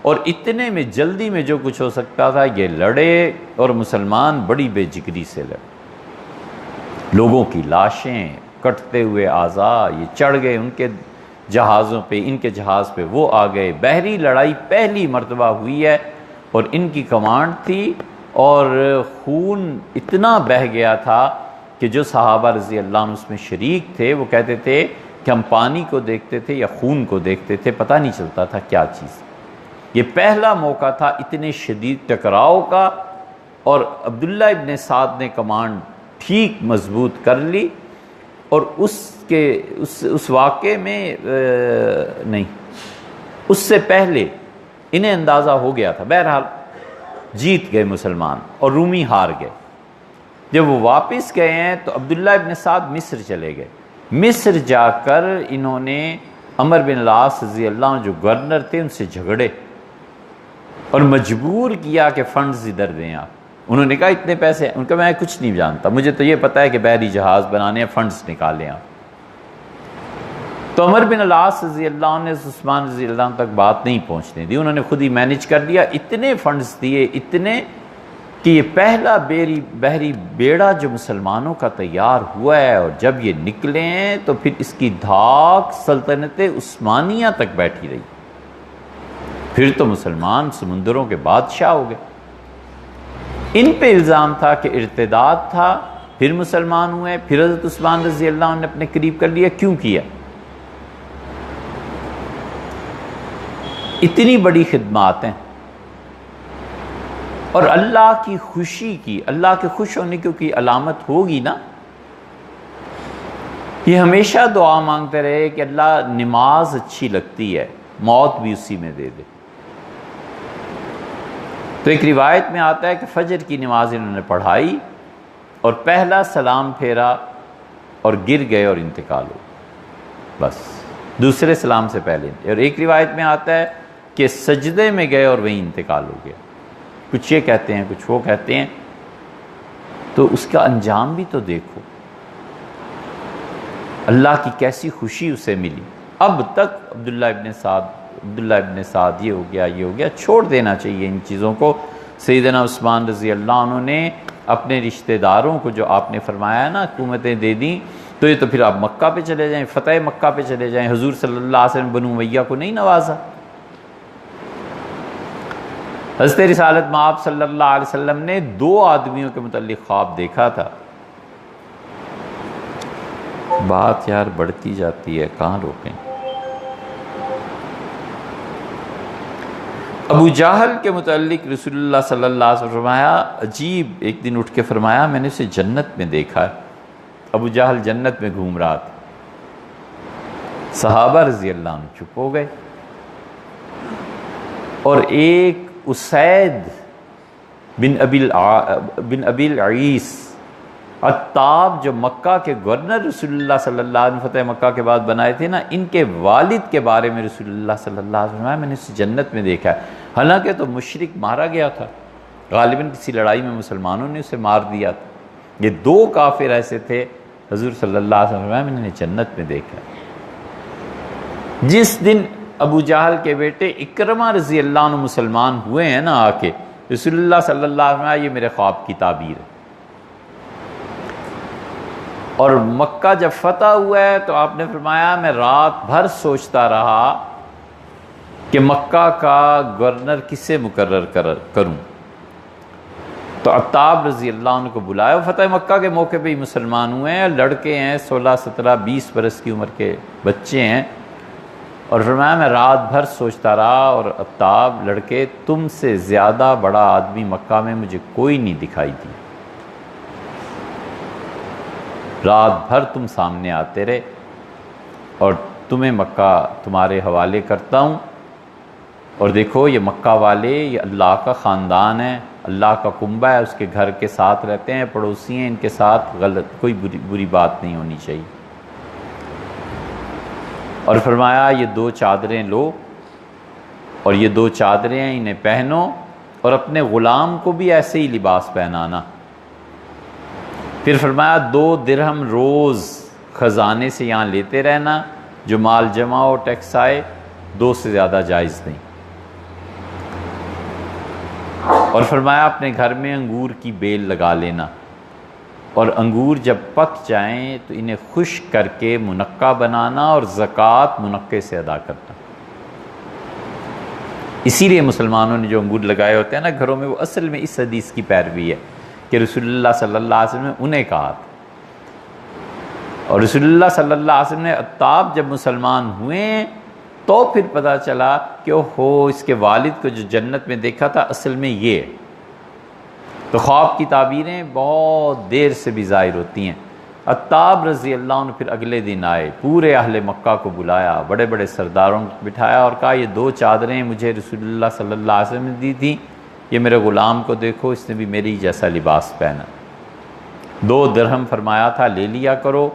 اور اتنے میں جلدی میں جو کچھ ہو سکتا تھا یہ لڑے، اور مسلمان بڑی بے جگری سے لڑے، لوگوں کی لاشیں، کٹتے ہوئے اعضاء، یہ چڑھ گئے ان کے جہازوں پہ، ان کے جہاز پہ وہ آ گئے۔ بحری لڑائی پہلی مرتبہ ہوئی ہے، اور ان کی کمانڈ تھی، اور خون اتنا بہہ گیا تھا کہ جو صحابہ رضی اللہ عنہ اس میں شریک تھے وہ کہتے تھے کہ ہم پانی کو دیکھتے تھے یا خون کو دیکھتے تھے، پتہ نہیں چلتا تھا کیا چیز۔ یہ پہلا موقع تھا اتنے شدید ٹکراؤ کا، اور عبداللہ ابن سعد نے کمانڈ ٹھیک مضبوط کر لی، اور اس واقعے میں نہیں، اس سے پہلے انہیں اندازہ ہو گیا تھا، بہرحال جیت گئے مسلمان اور رومی ہار گئے۔ جب وہ واپس گئے ہیں تو عبداللہ ابن سعد مصر چلے گئے۔ مصر جا کر انہوں نے عمر بن العاص رضی اللہ عنہ جو گورنر تھے ان سے جھگڑے، اور مجبور کیا کہ فنڈز ادھر دیں آپ۔ انہوں نے کہا اتنے پیسے، ان کا میں کچھ نہیں جانتا، مجھے تو یہ پتا ہے کہ بحری جہاز بنانے ہیں، فنڈز نکالیں آپ۔ تو عمر بن العاص رضی اللہ عنہ نے عثمان رضی اللہ عنہ تک بات نہیں پہنچنے دی، انہوں نے خود ہی مینج کر لیا، اتنے فنڈز دیے، اتنے کہ یہ پہلا بحری بیڑا جو مسلمانوں کا تیار ہوا ہے، اور جب یہ نکلے ہیں تو پھر اس کی دھاک سلطنت عثمانیہ تک بیٹھی رہی، پھر تو مسلمان سمندروں کے بادشاہ ہو گئے۔ ان پہ الزام تھا کہ ارتداد تھا، پھر مسلمان ہوئے، پھر حضرت عثمان رضی اللہ عنہ نے اپنے قریب کر لیا۔ کیوں کیا؟ اتنی بڑی خدمات ہیں، اور اللہ کی خوشی کی، اللہ کے خوش ہونے کی علامت ہوگی نا، یہ ہمیشہ دعا مانگتے رہے کہ اللہ نماز اچھی لگتی ہے، موت بھی اسی میں دے دے۔ تو ایک روایت میں آتا ہے کہ فجر کی نماز انہوں نے پڑھائی، اور پہلا سلام پھیرا اور گر گئے اور انتقال ہو، بس دوسرے سلام سے پہلے۔ اور ایک روایت میں آتا ہے کہ سجدے میں گئے اور وہیں انتقال ہو گیا، کچھ یہ کہتے ہیں کچھ وہ کہتے ہیں۔ تو اس کا انجام بھی تو دیکھو، اللہ کی کیسی خوشی اسے ملی۔ اب تک عبداللہ ابن سعد یہ ہو گیا، چھوڑ دینا چاہیے ان چیزوں کو۔ سیدنا عثمان رضی اللہ عنہ نے اپنے رشتہ داروں کو جو آپ نے فرمایا نا حکومتیں دے دیں، تو یہ تو پھر آپ مکہ پہ چلے جائیں، فتح مکہ پہ چلے جائیں۔ حضور صلی اللہ علیہ وسلم بنو امیہ کو نہیں نوازا؟ حضرت رسالت مآب صلی اللہ علیہ وسلم نے 2 آدمیوں کے متعلق خواب دیکھا تھا۔ بات یار بڑھتی جاتی ہے، کہاں روکیں؟ ابو جہل کے متعلق رسول اللہ صلی اللہ علیہ وسلم فرمایا، عجیب، ایک دن اٹھ کے فرمایا میں نے اسے جنت میں دیکھا ہے۔ ابو جہل جنت میں گھوم رہا تھا، صحابہ رضی اللہ عنہ چپ ہو گئے، اور ایک اسید بن ابی العیس عتاب جو مکہ کے گورنر رسول اللہ صلی اللہ علیہ وسلم فتح مکہ کے بعد بنائے تھے نا، ان کے والد کے بارے میں رسول اللہ صلی اللہ علیہ وسلم میں نے اسے جنت میں دیکھا ہے۔ حالانکہ تو مشرک مارا گیا تھا، غالباً کسی لڑائی میں مسلمانوں نے اسے مار دیا تھا۔ یہ 2 کافر ایسے تھے، حضور صلی اللہ علیہ وسلم میں نے جنت میں دیکھا ہے۔ جس دن ابو جہل کے بیٹے اکرمہ رضی اللہ عنہ مسلمان ہوئے ہیں نا آ کے، رسول اللہ صلی اللہ علیہ وسلم یہ میرے خواب کی تعبیر ہے۔ اور مکہ جب فتح ہوا ہے تو آپ نے فرمایا میں رات بھر سوچتا رہا کہ مکہ کا گورنر کسے مقرر کروں۔ تو عتاب رضی اللہ عنہ کو بلایا، فتح مکہ کے موقع پہ ہی مسلمان ہوئے ہیں، لڑکے ہیں، 16، 17، 20 برس کی عمر کے بچے ہیں، اور فرمایا میں رات بھر سوچتا رہا، اور عتاب لڑکے تم سے زیادہ بڑا آدمی مکہ میں مجھے کوئی نہیں دکھائی دی، رات بھر تم سامنے آتے رہے، اور تمہیں مکہ تمہارے حوالے کرتا ہوں، اور دیکھو یہ مکہ والے یہ اللہ کا خاندان ہے، اللہ کا کنبہ ہے، اس کے گھر کے ساتھ رہتے ہیں، پڑوسی ہیں، ان کے ساتھ غلط کوئی بری بات نہیں ہونی چاہیے۔ اور فرمایا یہ 2 چادریں لو، اور یہ 2 چادریں ہیں انہیں پہنو، اور اپنے غلام کو بھی ایسے ہی لباس پہنانا۔ پھر فرمایا 2 درہم روز خزانے سے یہاں لیتے رہنا، جو مال جمع ہو ٹیکس آئے، 2 سے زیادہ جائز نہیں۔ اور فرمایا اپنے گھر میں انگور کی بیل لگا لینا، اور انگور جب پک جائیں تو انہیں خشک کر کے منقع بنانا، اور زکوٰۃ منقع سے ادا کرنا۔ اسی لیے مسلمانوں نے جو انگور لگائے ہوتے ہیں نا گھروں میں، وہ اصل میں اس حدیث کی پیروی ہے کہ رسول اللہ صلی اللہ علیہ وسلم نے انہیں کہا تھا۔ اور رسول اللہ صلی اللہ علیہ وسلم نے عطاب جب مسلمان ہوئے تو پھر پتہ چلا کہ اس کے والد کو جو جنت میں دیکھا تھا اصل میں یہ ہے۔ تو خواب کی تعبیریں بہت دیر سے بھی ظاہر ہوتی ہیں۔ عطاب رضی اللہ عنہ پھر اگلے دن آئے، پورے اہل مکہ کو بلایا، بڑے بڑے سرداروں کو بٹھایا اور کہا یہ 2 چادریں مجھے رسول اللہ صلی اللہ علیہ وسلم نے دی تھیں، یہ میرے غلام کو دیکھو، اس نے بھی میری جیسا لباس پہنا۔ 2 درہم فرمایا تھا لے لیا کرو،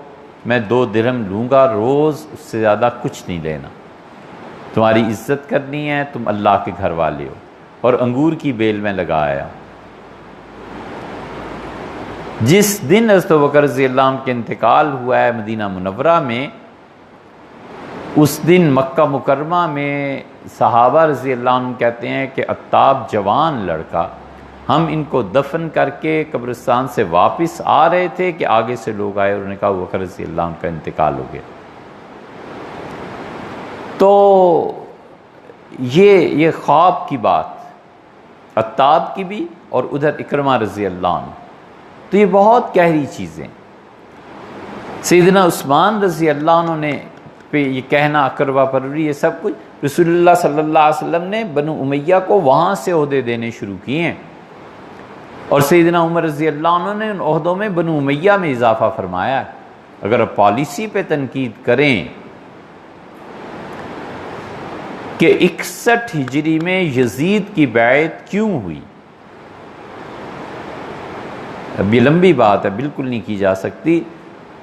میں 2 درہم لوں گا روز، اس سے زیادہ کچھ نہیں لینا، تمہاری عزت کرنی ہے، تم اللہ کے گھر والے ہو۔ اور انگور کی بیل میں لگا آیا۔ جس دن حضرت ابوبکر رضی اللہ عنہ کے انتقال ہوا ہے مدینہ منورہ میں، اس دن مکہ مکرمہ میں صحابہ رضی اللہ عنہ کہتے ہیں کہ عطاب جوان لڑکا، ہم ان کو دفن کر کے قبرستان سے واپس آ رہے تھے کہ آگے سے لوگ آئے اور انہوں نے کہا ابوبکر رضی اللہ عنہ کا انتقال ہو گیا۔ تو یہ خواب کی بات عطاب کی بھی، اور ادھر اکرمہ رضی اللہ عنہ، تو یہ بہت گہری چیزیں۔ سیدنا عثمان رضی اللہ عنہ نے پہ یہ کہنا اقربا پروری یہ سب کچھ، رسول اللہ صلی اللہ علیہ وسلم نے بنو امیہ کو وہاں سے عہدے دینے شروع کیے ہیں، اور سیدنا عمر رضی اللہ عنہ نے ان عہدوں میں بنو امیہ میں اضافہ فرمایا ہے۔ اگر آپ پالیسی پہ تنقید کریں کہ 61 ہجری میں یزید کی بیعت کیوں ہوئی، اب یہ لمبی بات ہے، بالکل نہیں کی جا سکتی۔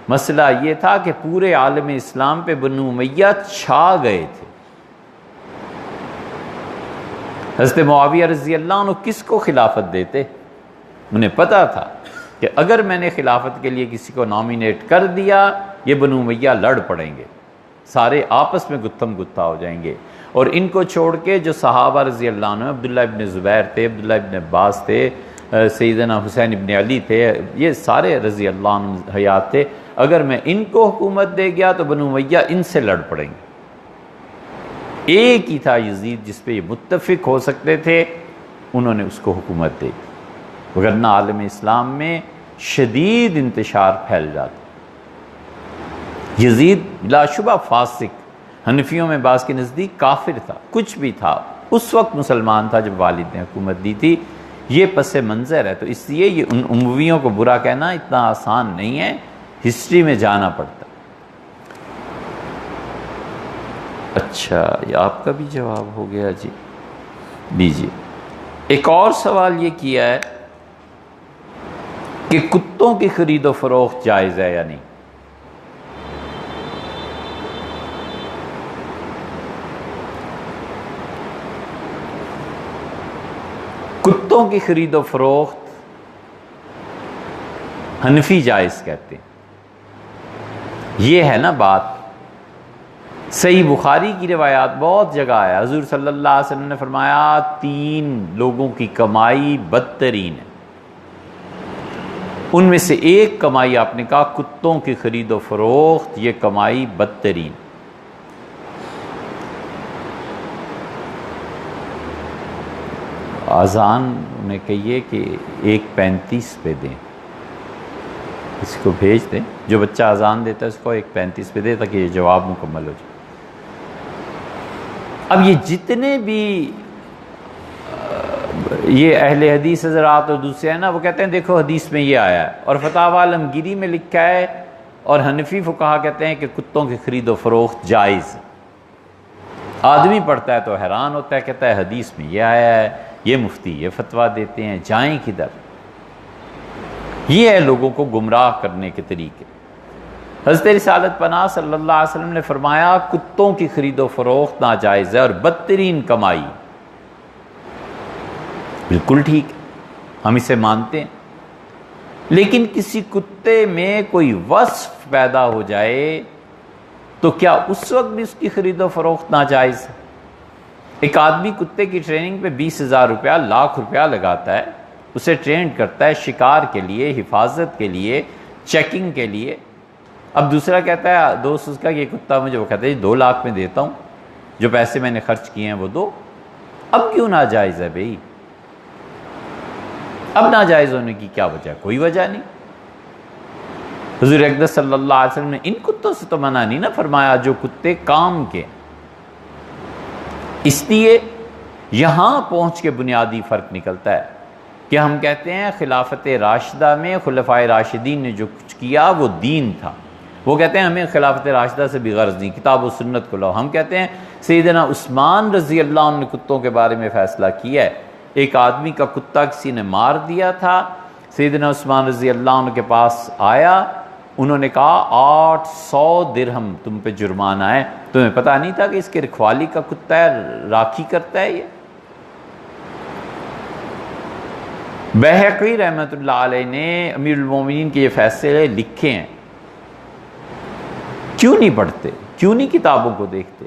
مسئلہ یہ تھا کہ پورے عالم اسلام پہ بنو امیہ چھا گئے تھے۔ حضرت معاویہ رضی اللہ عنہ کس کو خلافت دیتے؟ انہیں پتا تھا کہ اگر میں نے خلافت کے لیے کسی کو نامینیٹ کر دیا یہ بنو امیہ لڑ پڑیں گے، سارے آپس میں گتھم گتھا ہو جائیں گے، اور ان کو چھوڑ کے جو صحابہ رضی اللہ عنہ، عبداللہ ابن زبیر تھے، عبداللہ ابن عباس تھے، سیدنا حسین ابن علی تھے، یہ سارے رضی اللہ عنہ حیات تھے، اگر میں ان کو حکومت دے گیا تو بنو امیہ ان سے لڑ پڑیں گے۔ ایک ہی تھا یزید جس پہ یہ متفق ہو سکتے تھے، انہوں نے اس کو حکومت دے دی، وگرنہ عالم اسلام میں شدید انتشار پھیل جاتا۔ یزید بلا شبہ فاسق، حنفیوں میں بعض کے نزدیک کافر تھا، کچھ بھی تھا، اس وقت مسلمان تھا جب والد نے حکومت دی تھی۔ یہ پس منظر ہے، تو اس لیے یہ ان امویوں کو برا کہنا اتنا آسان نہیں ہے، ہسٹری میں جانا پڑتا۔ اچھا، یہ آپ کا بھی جواب ہو گیا جی، لیجیے۔ ایک اور سوال یہ کیا ہے کہ کتوں کی خرید و فروخت جائز ہے یا نہیں؟ کتوں کی خرید و فروخت حنفی جائز کہتے ہیں۔ یہ ہے نا بات، صحیح بخاری کی روایات بہت جگہ ہے، حضور صلی اللہ علیہ وسلم نے فرمایا 3 لوگوں کی کمائی بدترین ہے، ان میں سے ایک کمائی آپ نے کہا کتوں کی خرید و فروخت، یہ کمائی بدترین۔ اذان انہیں کہیے کہ 1:35 پہ دیں، اس کو بھیج دیں، جو بچہ اذان دیتا ہے اس کو 1:35 پہ دے تاکہ یہ جواب مکمل ہو جائے۔ اب یہ جتنے بھی یہ اہل حدیث حضرات اور دوسرے ہیں نا، وہ کہتے ہیں دیکھو حدیث میں یہ آیا ہے، اور فتاوی عالمگیری میں لکھا ہے، اور حنفی فقہا کہتے ہیں کہ کتوں کی خرید و فروخت جائز۔ آدمی پڑھتا ہے تو حیران ہوتا ہے، کہتا ہے حدیث میں یہ آیا ہے، یہ مفتی یہ فتویٰ دیتے ہیں، جائیں کدھر؟ یہ ہے لوگوں کو گمراہ کرنے کے طریقے۔ حضرت رسالت پناہ صلی اللہ علیہ وسلم نے فرمایا کتوں کی خرید و فروخت ناجائز ہے اور بدترین کمائی. بالکل ٹھیک ہے، ہم اسے مانتے ہیں، لیکن کسی کتے میں کوئی وصف پیدا ہو جائے تو کیا اس وقت بھی اس کی خرید و فروخت ناجائز ہے؟ ایک آدمی کتے کی ٹریننگ پہ 20,000 روپیہ، لاکھ روپیہ لگاتا ہے، اسے ٹرین کرتا ہے شکار کے لیے، حفاظت کے لیے، چیکنگ کے لیے. اب دوسرا کہتا ہے دوست اس کا یہ کتا مجھے، وہ کہتا ہے 2 لاکھ میں دیتا ہوں، جو پیسے میں نے خرچ کیے ہیں وہ دو. اب کیوں ناجائز ہے بھئی؟ اب ناجائز ہونے کی کیا وجہ ہے؟ کوئی وجہ نہیں. حضور اقدس صلی اللہ علیہ وسلم نے ان کتوں سے تو منع نہیں نہ فرمایا جو کتے کام کے. اس لیے یہاں پہنچ کے بنیادی فرق نکلتا ہے کہ ہم کہتے ہیں خلافت راشدہ میں خلفائے راشدین نے جو کچھ کیا وہ دین تھا. وہ کہتے ہیں ہمیں خلافت راشدہ سے بھی غرض نہیں، کتاب و سنت کو لاؤ. ہم کہتے ہیں سیدنا عثمان رضی اللہ عنہ نے کتوں کے بارے میں فیصلہ کیا ہے. ایک آدمی کا کتا کسی نے مار دیا تھا، سیدنا عثمان رضی اللہ عنہ کے پاس آیا، انہوں نے کہا 800 درہم تم پہ جرمانہ ہے. تمہیں پتہ نہیں تھا کہ اس کے رکھوالی کا کتا ہے، راکھی کرتا ہے یہ؟ بہقی رحمۃ اللہ علیہ نے امیر المومنین کے یہ فیصلے لکھے ہیں. کیوں نہیں پڑھتے؟ کیوں نہیں کتابوں کو دیکھتے؟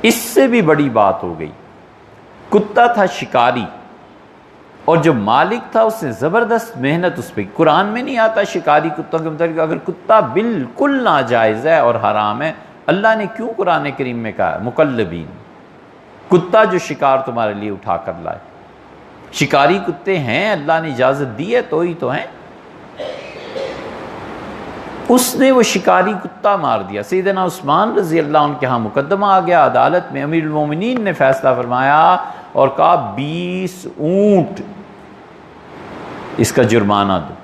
اس سے بھی بڑی بات ہو گئی. کتا تھا شکاری، اور جو مالک تھا اس نے زبردست محنت اس پہ. قرآن میں نہیں آتا شکاری کتوں کے متعلق اگر کتا بالکل ناجائز ہے اور حرام ہے، اللہ نے کیوں قرآن کریم میں کہا مقلبین، کتا جو شکار تمہارے لیے اٹھا کر لائے. شکاری کتے ہیں، اللہ نے اجازت دی ہے تو ہی تو ہیں. اس نے وہ شکاری کتا مار دیا. سیدنا عثمان رضی اللہ عنہ کے ہاں مقدمہ آ گیا عدالت میں. امیر المومنین نے فیصلہ فرمایا اور کہا 20 اونٹ اس کا جرمانہ دو.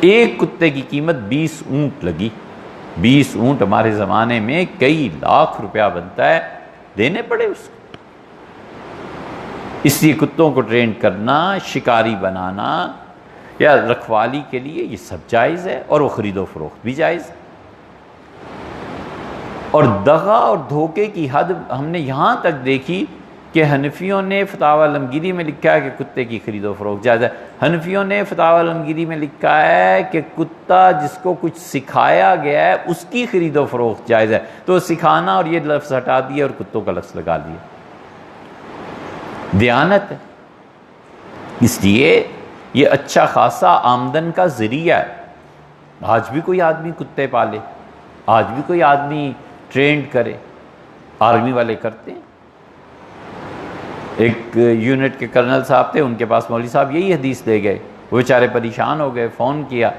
ایک کتے کی قیمت 20 اونٹ لگی. 20 اونٹ ہمارے زمانے میں کئی لاکھ روپیہ بنتا ہے، دینے پڑے اس کو. اس لیے کتوں کو ٹرین کرنا، شکاری بنانا یا رکھوالی کے لیے یہ سب جائز ہے، اور وہ خرید و فروخت بھی جائز ہے. اور دغا اور دھوکے کی حد ہم نے یہاں تک دیکھی کہ حنفیوں نے فتاوی عالمگیری میں لکھا ہے کہ کتے کی خرید و فروخت جائز ہے. حنفیوں نے فتاوی عالمگیری میں لکھا ہے کہ کتا جس کو کچھ سکھایا گیا ہے اس کی خرید و فروخت جائز ہے. تو سکھانا اور یہ لفظ ہٹا دیا اور کتوں کا لفظ لگا دیا. دیانت ہے. اس لیے یہ اچھا خاصا آمدن کا ذریعہ ہے. آج بھی کوئی آدمی کتے پالے، آج بھی کوئی آدمی ٹرینڈ کرے. آرمی والے کرتے ہیں. ایک یونٹ کے کرنل صاحب تھے، ان کے پاس مولوی صاحب یہی حدیث لے گئے. وہ بیچارے پریشان ہو گئے، فون کیا،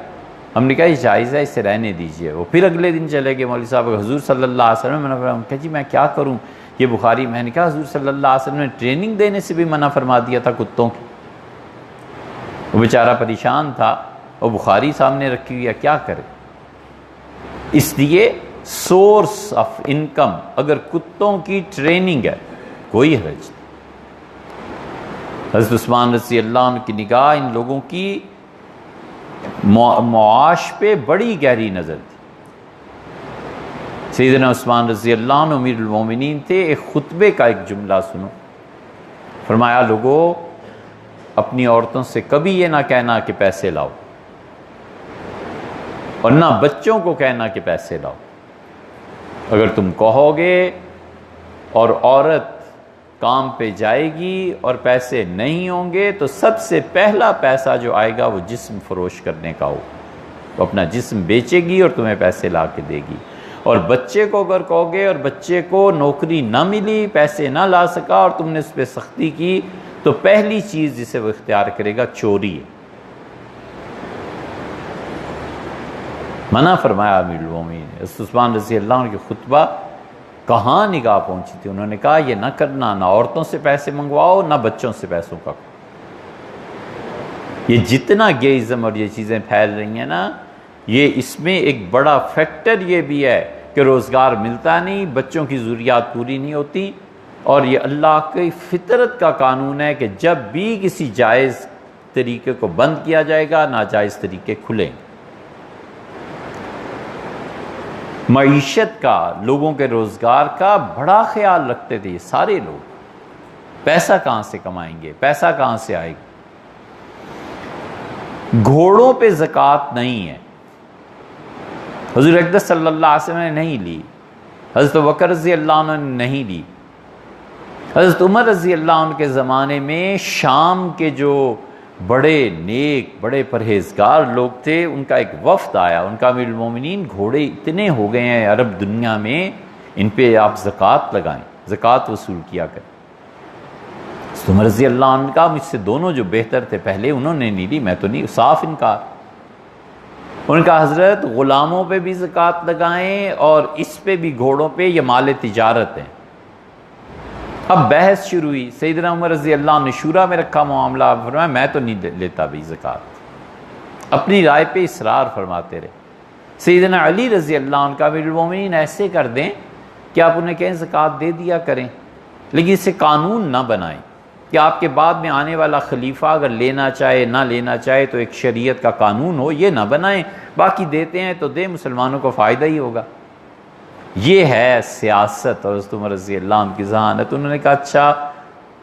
ہم نے کہا یہ جائز ہے، اسے رہنے دیجئے. وہ پھر اگلے دن چلے گئے مولوی صاحب، حضور صلی اللہ علیہ وسلم نے کہا جی میں کیا کروں، یہ بخاری. میں نے کہا حضور صلی اللہ علیہ وسلم نے ٹریننگ دینے سے بھی منع فرما دیا تھا کتوں کی. وہ بیچارہ پریشان تھا، وہ بخاری سامنے رکھی ہوئی ہے، کیا کرے. اس لیے سورس آف انکم اگر کتوں کی ٹریننگ ہے کوئی حرج نہیں. حضرت عثمان رضی اللہ عنہ کی نگاہ ان لوگوں کی معاش پہ بڑی گہری نظر تھی. سیدنا عثمان رضی اللہ عنہ امیر المومنین تھے. ایک خطبے کا ایک جملہ سنو. فرمایا لوگوں اپنی عورتوں سے کبھی یہ نہ کہنا کہ پیسے لاؤ، اور نہ بچوں کو کہنا کہ پیسے لاؤ. اگر تم کہو گے اور عورت کام پہ جائے گی اور پیسے نہیں ہوں گے تو سب سے پہلا پیسہ جو آئے گا وہ جسم فروش کرنے کا ہو. وہ اپنا جسم بیچے گی اور تمہیں پیسے لا کے دے گی. اور بچے کو اگر کہو گے اور بچے کو نوکری نہ ملی، پیسے نہ لا سکا اور تم نے اس پہ سختی کی تو پہلی چیز جسے وہ اختیار کرے گا چوری ہے. منع فرمایا امیر المومنین. عثمان رضی اللہ عنہ کی خطبہ کہاں نگاہ پہنچی تھی. انہوں نے کہا یہ نہ کرنا، نہ عورتوں سے پیسے منگواؤ نہ بچوں سے پیسوں کا. یہ جتنا گیئزم اور یہ چیزیں پھیل رہی ہیں نا، یہ اس میں ایک بڑا فیکٹر یہ بھی ہے کہ روزگار ملتا نہیں، بچوں کی ضروریات پوری نہیں ہوتی. اور یہ اللہ کی فطرت کا قانون ہے کہ جب بھی کسی جائز طریقے کو بند کیا جائے گا ناجائز طریقے کھلیں. معیشت کا، لوگوں کے روزگار کا بڑا خیال رکھتے تھے یہ سارے لوگ. پیسہ کہاں سے کمائیں گے، پیسہ کہاں سے آئے گا. گھوڑوں پہ زکوٰۃ نہیں ہے. حضور اقدس صلی اللہ علیہ وسلم نے نہیں لی، حضرت بکر رضی اللہ عنہ نے نہیں لی. حضرت عمر رضی اللہ عنہ کے زمانے میں شام کے جو بڑے نیک، بڑے پرہیزگار لوگ تھے، ان کا ایک وفد آیا. ان کا امیر المومنین گھوڑے اتنے ہو گئے ہیں عرب دنیا میں، ان پہ آپ زکوٰۃ لگائیں، زکوٰۃ وصول کیا کریں. حضرت عمر رضی اللہ عنہ کا مجھ سے دونوں جو بہتر تھے پہلے، انہوں نے نہیں لی، میں تو نہیں، صاف انکار. ان کا حضرت غلاموں پہ بھی زکوٰۃ لگائیں اور اس پہ بھی، گھوڑوں پہ، یہ مال تجارت ہے. اب بحث شروع ہوئی. سیدنا عمر رضی اللہ عنہ نے شورا میں رکھا معاملہ، فرمایا میں تو نہیں لیتا بھی زکوٰۃ. اپنی رائے پہ اصرار فرماتے رہے. سیدنا علی رضی اللہ عنہ کا امیر المومنین ایسے کر دیں کہ آپ انہیں کہیں زکوٰۃ دے دیا کریں، لیکن اسے قانون نہ بنائیں کہ آپ کے بعد میں آنے والا خلیفہ اگر لینا چاہے نہ لینا چاہے تو ایک شریعت کا قانون ہو، یہ نہ بنائیں. باقی دیتے ہیں تو دیں، مسلمانوں کو فائدہ ہی ہوگا. یہ ہے سیاست اور حضرت عمر رضی اللہ عنہ کی ذہانت. انہوں نے کہا اچھا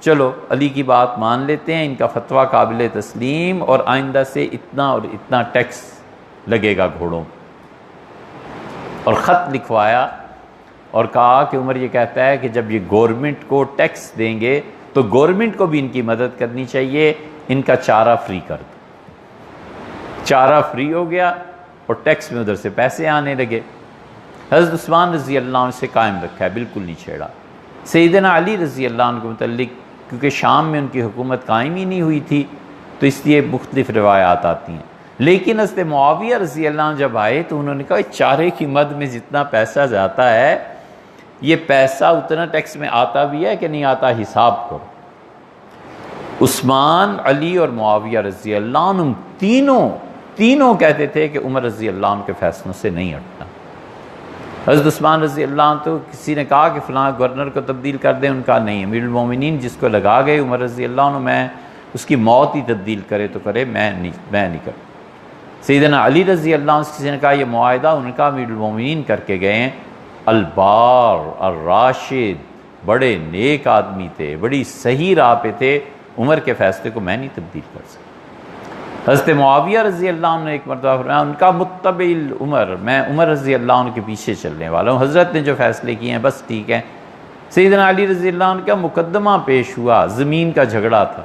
چلو علی کی بات مان لیتے ہیں، ان کا فتویٰ قابل تسلیم، اور آئندہ سے اتنا اور اتنا ٹیکس لگے گا گھوڑوں. اور خط لکھوایا اور کہا کہ عمر یہ کہتا ہے کہ جب یہ گورنمنٹ کو ٹیکس دیں گے تو گورنمنٹ کو بھی ان کی مدد کرنی چاہیے، ان کا چارہ فری کر دو. چارہ فری ہو گیا اور ٹیکس میں ادھر سے پیسے آنے لگے. حضرت عثمان رضی اللہ عنہ سے قائم رکھا ہے، بالکل نہیں چھیڑا. سیدنا علی رضی اللہ عنہ کے متعلق کیونکہ شام میں ان کی حکومت قائم ہی نہیں ہوئی تھی تو اس لیے مختلف روایات آتی ہیں. لیکن حضرت معاویہ رضی اللہ عنہ جب آئے تو انہوں نے کہا چارے کی مد میں جتنا پیسہ جاتا ہے، یہ پیسہ اتنا ٹیکس میں آتا بھی ہے کہ نہیں آتا، حساب کرو. عثمان، علی اور معاویہ رضی اللہ عنہ تینوں کہتے تھے کہ عمر رضی اللہ عنہ کے فیصلوں سے نہیں ہٹنا. حضرت عثمان رضی اللہ عنہ تو کسی نے کہا کہ فلاں گورنر کو تبدیل کر دیں، ان کا نہیں. امیر المومنین جس کو لگا گئے عمر رضی اللہ عنہ، میں اس کی موت ہی تبدیل کرے تو کرے، میں نہیں کر. سیدنا علی رضی اللہ عنہ سے کسی نے کہا یہ معاہدہ، ان کا امیر المومنین کر کے گئے ہیں. البار الراشد، بڑے نیک آدمی تھے، بڑی صحیح راہ پہ تھے، عمر کے فیصلے کو میں نہیں تبدیل کر سکتا. حضرت معاویہ رضی اللہ عنہ نے ایک مرتبہ فرمایا ان کا متبع عمر، میں عمر رضی اللہ عنہ کے پیچھے چلنے والا ہوں، حضرت نے جو فیصلے کیے ہیں بس ٹھیک ہے. سیدنا علی رضی اللہ عنہ کا مقدمہ پیش ہوا، زمین کا جھگڑا تھا.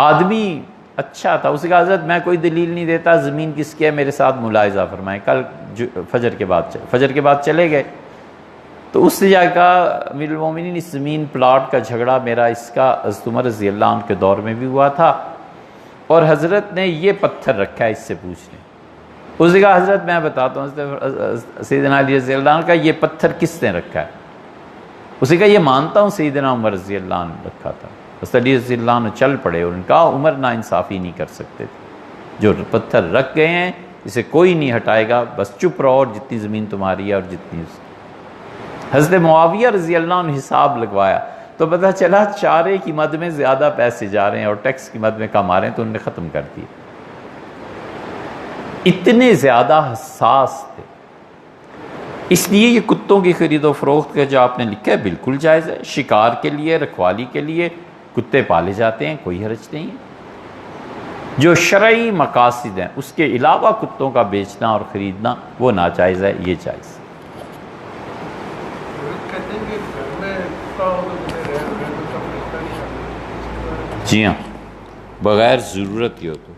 آدمی اچھا تھا، اسے کہا حضرت میں کوئی دلیل نہیں دیتا، زمین کس کی ہے، میرے ساتھ ملاحظہ فرمائیں. کل فجر کے بعد چلے گئے تو اس نے جا کہا امیر المومنین اس زمین پلاٹ کا جھگڑا میرا، اس کا حضرت عمر رضی اللہ عنہ کے دور میں بھی ہوا تھا، اور حضرت نے یہ پتھر رکھا ہے، اس سے پوچھ لیں. اس نے کہا حضرت میں بتاتا ہوں. حضرت سیدنا علی رضی اللہ عنہ کا یہ پتھر کس نے رکھا ہے؟ اس نے کہا یہ مانتا ہوں سیدنا عمر رضی اللہ عنہ نے رکھا تھا. حضرت علی رضی اللہ عنہ چل پڑے اور ان کا عمر نا انصافی نہیں کر سکتے تھے، جو پتھر رکھ گئے ہیں اسے کوئی نہیں ہٹائے گا، بس چپ رہو، اور جتنی زمین تمہاری ہے اور جتنی. حضرت معاویہ رضی اللہ عنہ حساب لگوایا تو پتہ چلا چارے کی مد میں زیادہ پیسے جا رہے ہیں اور ٹیکس کی مد میں کم آ رہے ہیں، تو انہوں نے ختم کر دیا. اتنے زیادہ حساس تھے. اس لیے یہ کتوں کی خرید و فروخت کا جو آپ نے لکھا ہے بالکل جائز ہے. شکار کے لیے، رکھوالی کے لیے کتے پالے جاتے ہیں، کوئی حرج نہیں ہے. جو شرعی مقاصد ہیں اس کے علاوہ کتوں کا بیچنا اور خریدنا وہ ناجائز ہے، یہ جائز. جی ہاں، بغیر ضرورت ہی ہو تو